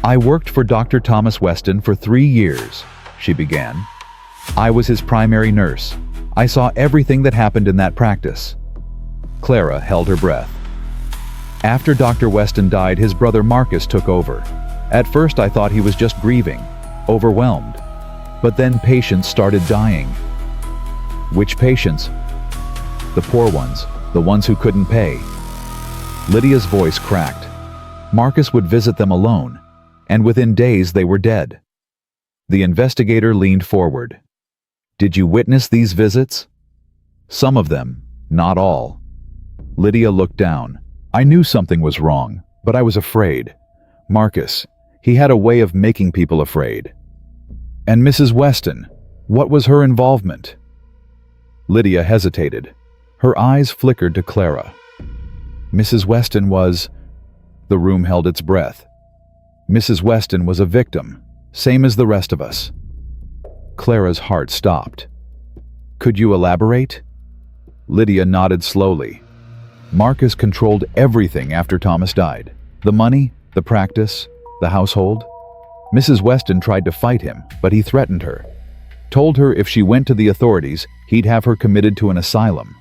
"I worked for Dr. Thomas Weston for 3 years, she began. "I was his primary nurse. I saw everything that happened in that practice." Clara held her breath. "After Dr. Weston died, his brother Marcus took over. At first I thought he was just grieving, overwhelmed. But then patients started dying." "Which patients?" "The poor ones, the ones who couldn't pay." Lydia's voice cracked. "Marcus would visit them alone, and within days they were dead." The investigator leaned forward. "Did you witness these visits?" "Some of them, not all." Lydia looked down. "I knew something was wrong, but I was afraid. Marcus, he had a way of making people afraid." "And Mrs. Weston, what was her involvement?" Lydia hesitated. Her eyes flickered to Clara. "Mrs. Weston was..." The room held its breath. "Mrs. Weston was a victim, same as the rest of us." Clara's heart stopped. "Could you elaborate?" Lydia nodded slowly. "Marcus controlled everything after Thomas died. The money, the practice, the household. Mrs. Weston tried to fight him, but he threatened her. Told her if she went to the authorities, he'd have her committed to an asylum."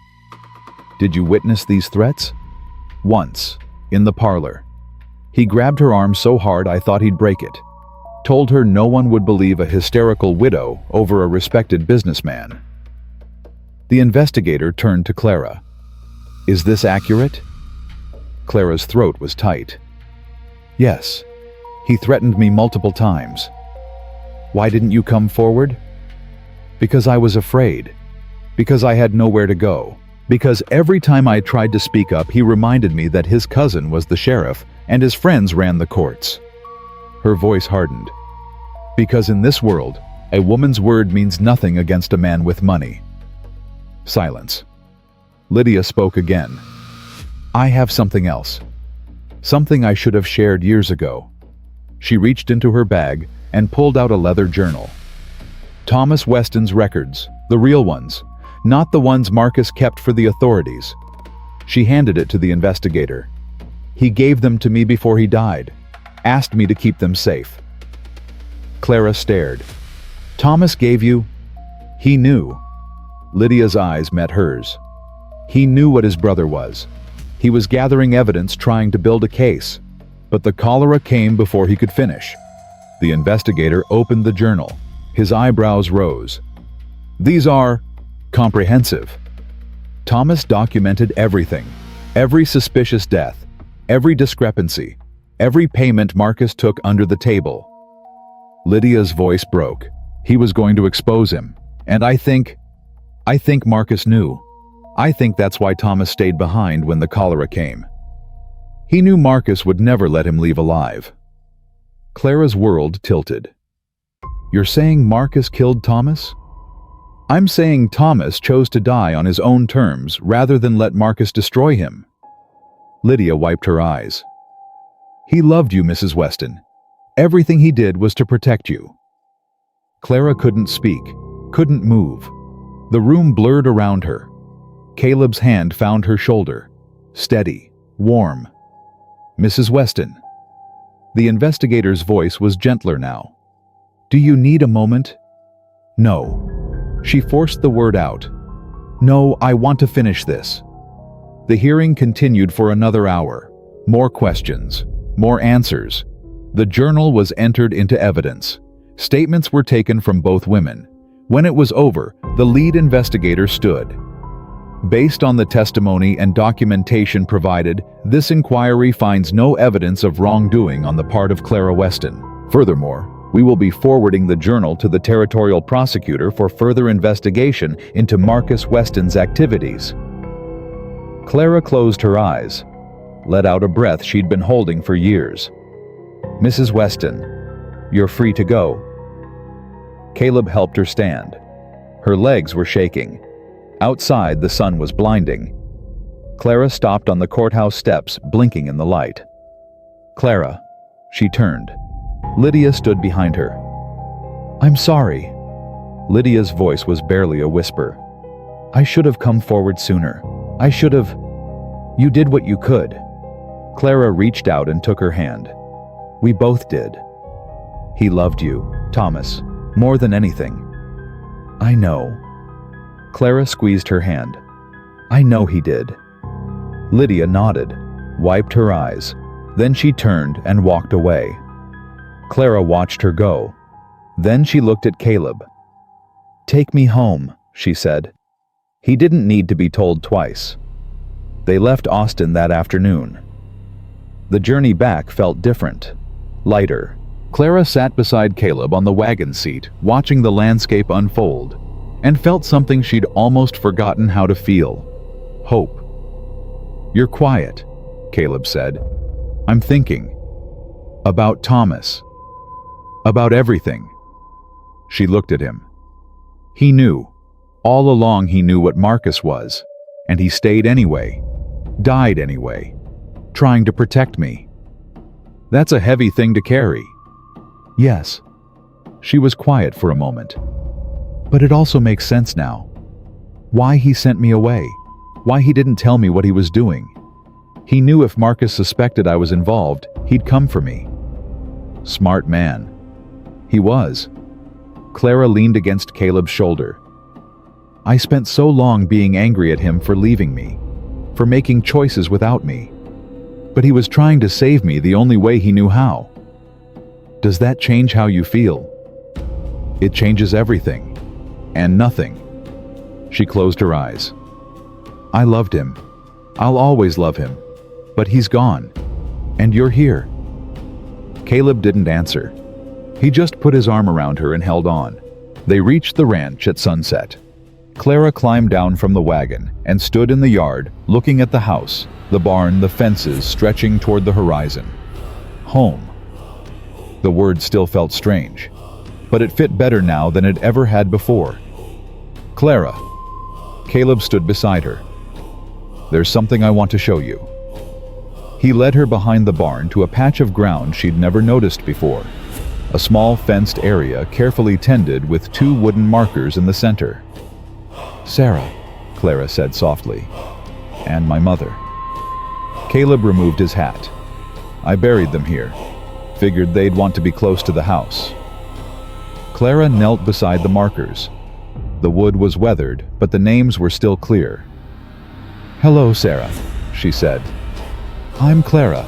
"Did you witness these threats?" "Once, in the parlor. He grabbed her arm so hard I thought he'd break it. Told her no one would believe a hysterical widow over a respected businessman." The investigator turned to Clara. "Is this accurate?" Clara's throat was tight. "Yes. He threatened me multiple times." "Why didn't you come forward?" "Because I was afraid. Because I had nowhere to go. Because every time I tried to speak up, he reminded me that his cousin was the sheriff and his friends ran the courts." Her voice hardened. "Because in this world, a woman's word means nothing against a man with money." Silence. Lydia spoke again. "I have something else. Something I should have shared years ago." She reached into her bag and pulled out a leather journal. "Thomas Weston's records, the real ones. Not the ones Marcus kept for the authorities." She handed it to the investigator. "He gave them to me before he died. Asked me to keep them safe." Clara stared. "Thomas gave you..." "He knew." Lydia's eyes met hers. "He knew what his brother was. He was gathering evidence, trying to build a case. But the cholera came before he could finish." The investigator opened the journal. His eyebrows rose. These are comprehensive. Thomas documented everything, every suspicious death, every discrepancy, every payment Marcus took under the table. Lydia's voice broke. He was going to expose him, and I think Marcus knew. I think that's why Thomas stayed behind when the cholera came. He knew Marcus would never let him leave alive. Clara's world tilted. You're saying Marcus killed Thomas? I'm saying Thomas chose to die on his own terms rather than let Marcus destroy him. Lydia wiped her eyes. He loved you, Mrs. Weston. Everything he did was to protect you. Clara couldn't speak, couldn't move. The room blurred around her. Caleb's hand found her shoulder. Steady, warm. Mrs. Weston. The investigator's voice was gentler now. Do you need a moment? No. She forced the word out. No, I want to finish this. The hearing continued for another hour. More questions, more answers. The journal was entered into evidence. Statements were taken from both women. When it was over, the lead investigator stood. Based on the testimony and documentation provided, this inquiry finds no evidence of wrongdoing on the part of Clara Weston. Furthermore, we will be forwarding the journal to the territorial prosecutor for further investigation into Marcus Weston's activities. Clara closed her eyes, let out a breath she'd been holding for years. Mrs. Weston, you're free to go. Caleb helped her stand. Her legs were shaking. Outside, the sun was blinding. Clara stopped on the courthouse steps, blinking in the light. Clara. She turned. Lydia stood behind her. I'm sorry. Lydia's voice was barely a whisper. I should have come forward sooner. I should have... You did what you could. Clara reached out and took her hand. We both did. He loved you, Thomas, more than anything. I know. Clara squeezed her hand. I know he did. Lydia nodded, wiped her eyes. Then she turned and walked away. Clara watched her go. Then she looked at Caleb. Take me home, she said. He didn't need to be told twice. They left Austin that afternoon. The journey back felt different, lighter. Clara sat beside Caleb on the wagon seat, watching the landscape unfold, and felt something she'd almost forgotten how to feel. Hope. You're quiet, Caleb said. I'm thinking. About Thomas. About everything. She looked at him. He knew. All along he knew what Marcus was, and he stayed anyway. Died anyway. Trying to protect me. That's a heavy thing to carry. Yes. She was quiet for a moment. But it also makes sense now. Why he sent me away. Why he didn't tell me what he was doing. He knew if Marcus suspected I was involved, he'd come for me. Smart man. He was. Clara leaned against Caleb's shoulder. I spent so long being angry at him for leaving me, for making choices without me. But he was trying to save me the only way he knew how. Does that change how you feel? It changes everything. And nothing. She closed her eyes. I loved him. I'll always love him. But he's gone. And you're here. Caleb didn't answer. He just put his arm around her and held on. They reached the ranch at sunset. Clara climbed down from the wagon and stood in the yard, looking at the house, the barn, the fences stretching toward the horizon. Home. The word still felt strange, but it fit better now than it ever had before. Clara. Caleb stood beside her. There's something I want to show you. He led her behind the barn to a patch of ground she'd never noticed before. A small fenced area carefully tended with 2 wooden markers in the center. Sarah, Clara said softly, and my mother. Caleb removed his hat. I buried them here. Figured they'd want to be close to the house. Clara knelt beside the markers. The wood was weathered, but the names were still clear. Hello, Sarah, she said. I'm Clara.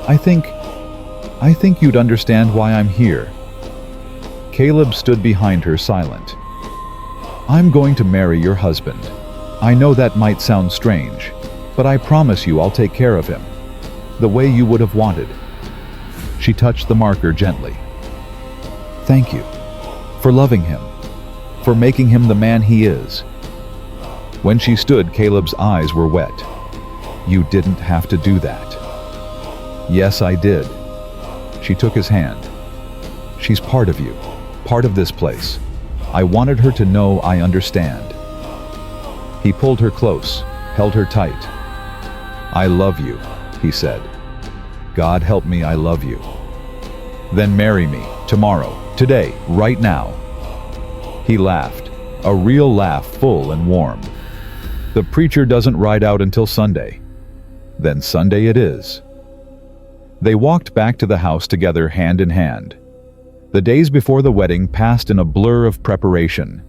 I think you'd understand why I'm here. Caleb stood behind her silent. I'm going to marry your husband. I know that might sound strange, but I promise you I'll take care of him, the way you would have wanted." She touched the marker gently. "Thank you for loving him, for making him the man he is." When she stood, Caleb's eyes were wet. "You didn't have to do that." "Yes, I did." She took his hand. "She's part of you, part of this place. I wanted her to know I understand." He pulled her close, held her tight. "I love you," he said. "God help me, I love you." "Then marry me, tomorrow, today, right now." He laughed, a real laugh, full and warm. "The preacher doesn't ride out until Sunday." "Then Sunday it is." They walked back to the house together, hand in hand. The days before the wedding passed in a blur of preparation.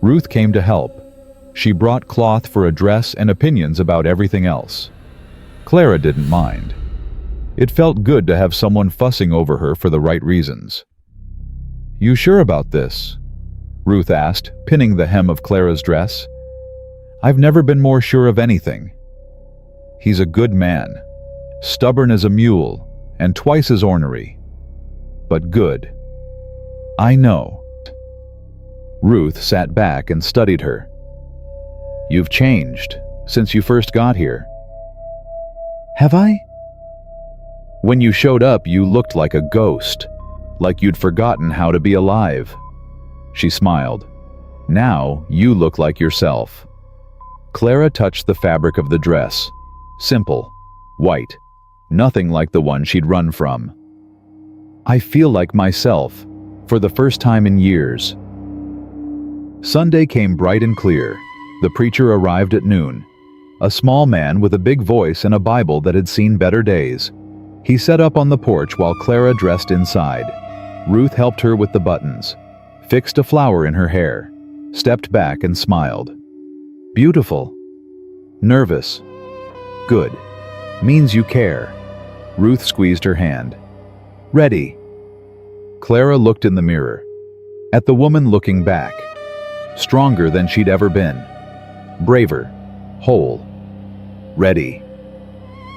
Ruth came to help. She brought cloth for a dress and opinions about everything else. Clara didn't mind. It felt good to have someone fussing over her for the right reasons. "You sure about this?" Ruth asked, pinning the hem of Clara's dress. "I've never been more sure of anything." "He's a good man, stubborn as a mule, and twice as ornery. But good." "I know." Ruth sat back and studied her. "You've changed since you first got here." "Have I?" "When you showed up, you looked like a ghost, like you'd forgotten how to be alive." She smiled. "Now you look like yourself." Clara touched the fabric of the dress. Simple, white, nothing like the one she'd run from. "I feel like myself, for the first time in years." Sunday came bright and clear. The preacher arrived at noon. A small man with a big voice and a Bible that had seen better days. He sat up on the porch while Clara dressed inside. Ruth helped her with the buttons, fixed a flower in her hair, stepped back and smiled. "Beautiful." "Nervous." "Good. Means you care." Ruth squeezed her hand. "Ready." Clara looked in the mirror. At the woman looking back. Stronger than she'd ever been. Braver. Whole. Ready.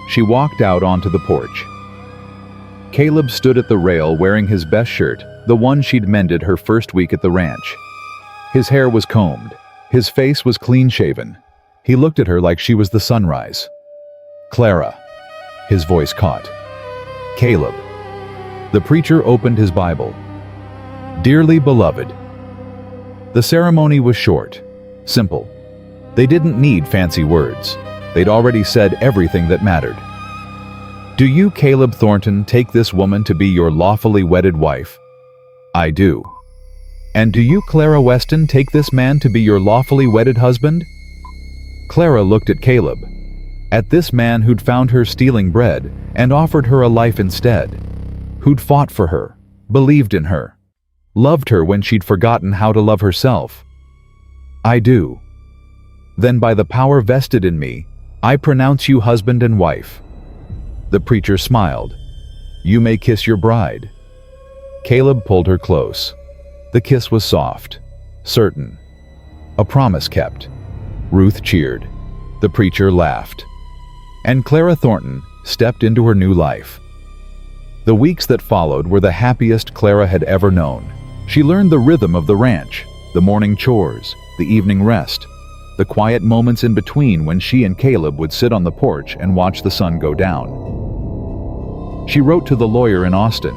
She walked out onto the porch. Caleb stood at the rail wearing his best shirt, the one she'd mended her first week at the ranch. His hair was combed. His face was clean-shaven. He looked at her like she was the sunrise. "Clara." His voice caught. "Caleb." The preacher opened his Bible. "Dearly beloved." The ceremony was short, simple. They didn't need fancy words. They'd already said everything that mattered. "Do you, Caleb Thornton, take this woman to be your lawfully wedded wife?" "I do." "And do you, Clara Weston, take this man to be your lawfully wedded husband?" Clara looked at Caleb, at this man who'd found her stealing bread and offered her a life instead, who'd fought for her, believed in her, loved her when she'd forgotten how to love herself. "I do." "Then by the power vested in me, I pronounce you husband and wife." The preacher smiled. "You may kiss your bride." Caleb pulled her close. The kiss was soft, certain. A promise kept. Ruth cheered. The preacher laughed. And Clara Thornton stepped into her new life. The weeks that followed were the happiest Clara had ever known. She learned the rhythm of the ranch, the morning chores, the evening rest, the quiet moments in between when she and Caleb would sit on the porch and watch the sun go down. She wrote to the lawyer in Austin,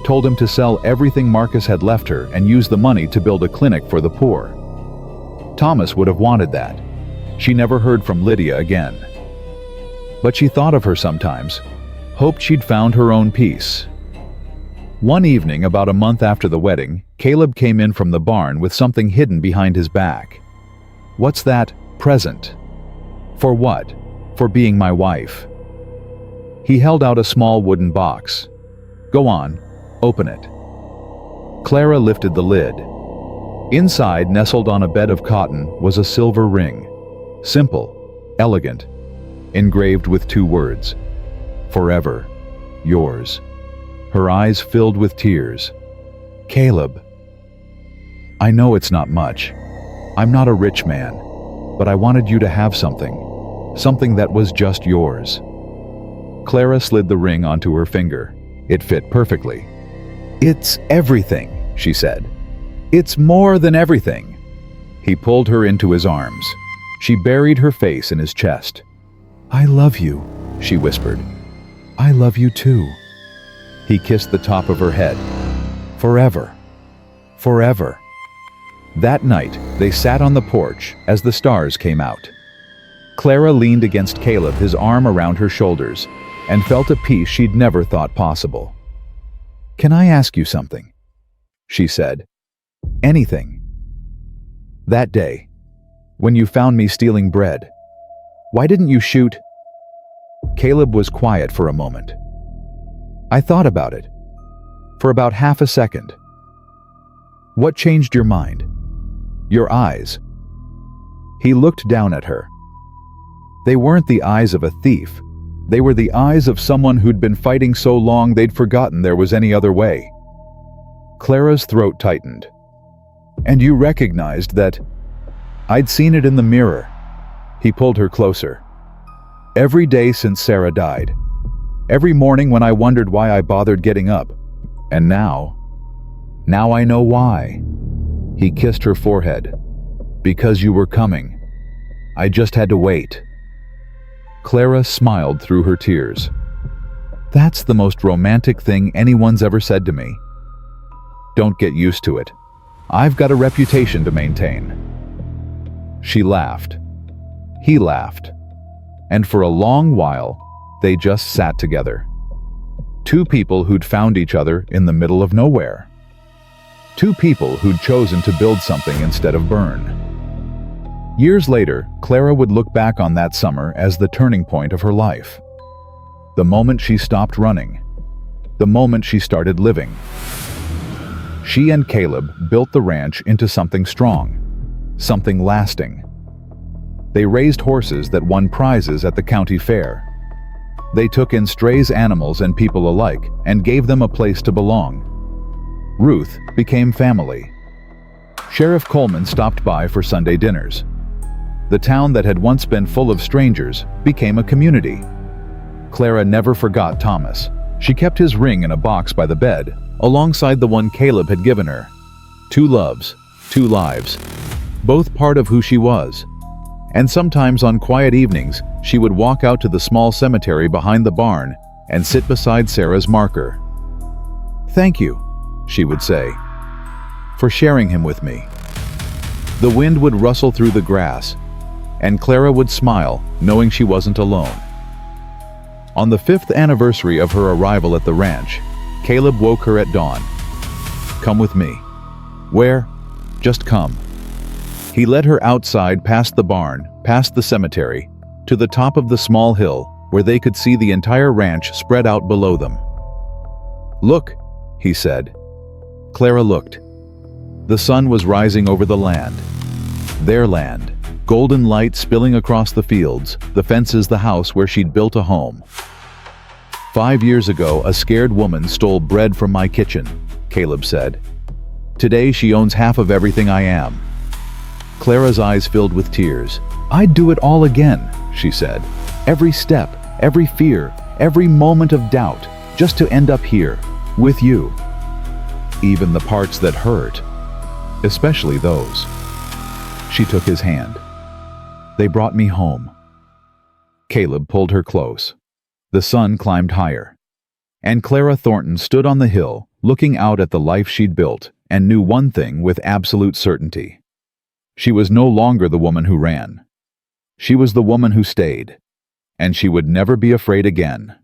told him to sell everything Marcus had left her and use the money to build a clinic for the poor. Thomas would have wanted that. She never heard from Lydia again. But she thought of her sometimes, hoped she'd found her own peace. One evening, about a month after the wedding, Caleb came in from the barn with something hidden behind his back. "What's that? Present." "For what?" "For being my wife." He held out a small wooden box. "Go on, open it." Clara lifted the lid. Inside, nestled on a bed of cotton, was a silver ring. Simple, elegant, engraved with 2 words. "Forever, yours." Her eyes filled with tears. "Caleb, I know it's not much, I'm not a rich man, but I wanted you to have something that was just yours. Clara slid the ring onto her finger. It fit perfectly. It's everything, she said. It's more than everything. He pulled her into his arms. She buried her face in his chest. I love you, she whispered. I love you too. He kissed the top of her head. Forever. Forever. That night, they sat on the porch as the stars came out. Clara leaned against Caleb, his arm around her shoulders, and felt a peace she'd never thought possible. Can I ask you something? She said. Anything. That day, when you found me stealing bread, why didn't you shoot? Caleb was quiet for a moment. I thought about it. For about half a second. What changed your mind? Your eyes. He looked down at her. They weren't the eyes of a thief. They were the eyes of someone who'd been fighting so long they'd forgotten there was any other way. Clara's throat tightened. And you recognized that... I'd seen it in the mirror. He pulled her closer. Every day since Sarah died. Every morning when I wondered why I bothered getting up. And now I know why. He kissed her forehead. Because you were coming. I just had to wait. Clara smiled through her tears. That's the most romantic thing anyone's ever said to me. Don't get used to it. I've got a reputation to maintain. She laughed. He laughed. And for a long while, they just sat together. Two people who'd found each other in the middle of nowhere. Two people who'd chosen to build something instead of burn. Years later, Clara would look back on that summer as the turning point of her life. The moment she stopped running. The moment she started living. She and Caleb built the ranch into something strong. Something lasting. They raised horses that won prizes at the county fair. They took in strays, animals, and people alike and gave them a place to belong. Ruth became family. Sheriff Coleman stopped by for Sunday dinners. The town that had once been full of strangers became a community. Clara never forgot Thomas. She kept his ring in a box by the bed, alongside the one Caleb had given her. Two loves, two lives, both part of who she was. And sometimes on quiet evenings, she would walk out to the small cemetery behind the barn and sit beside Sarah's marker. Thank you, she would say, for sharing him with me. The wind would rustle through the grass, and Clara would smile, knowing she wasn't alone. On the 5th anniversary of her arrival at the ranch, Caleb woke her at dawn. Come with me. Where? Just come. He led her outside past the barn, past the cemetery, to the top of the small hill where they could see the entire ranch spread out below them. Look, he said. Clara looked. The sun was rising over the land. Their land. Golden light spilling across the fields, the fences, the house where she'd built a home. 5 years ago, a scared woman stole bread from my kitchen, Caleb said. Today she owns half of everything I am. Clara's eyes filled with tears. I'd do it all again, she said. Every step, every fear, every moment of doubt, just to end up here, with you. Even the parts that hurt, especially those. She took his hand. They brought me home. Caleb pulled her close. The sun climbed higher. And Clara Thornton stood on the hill, looking out at the life she'd built, and knew one thing with absolute certainty. She was no longer the woman who ran. She was the woman who stayed. And she would never be afraid again.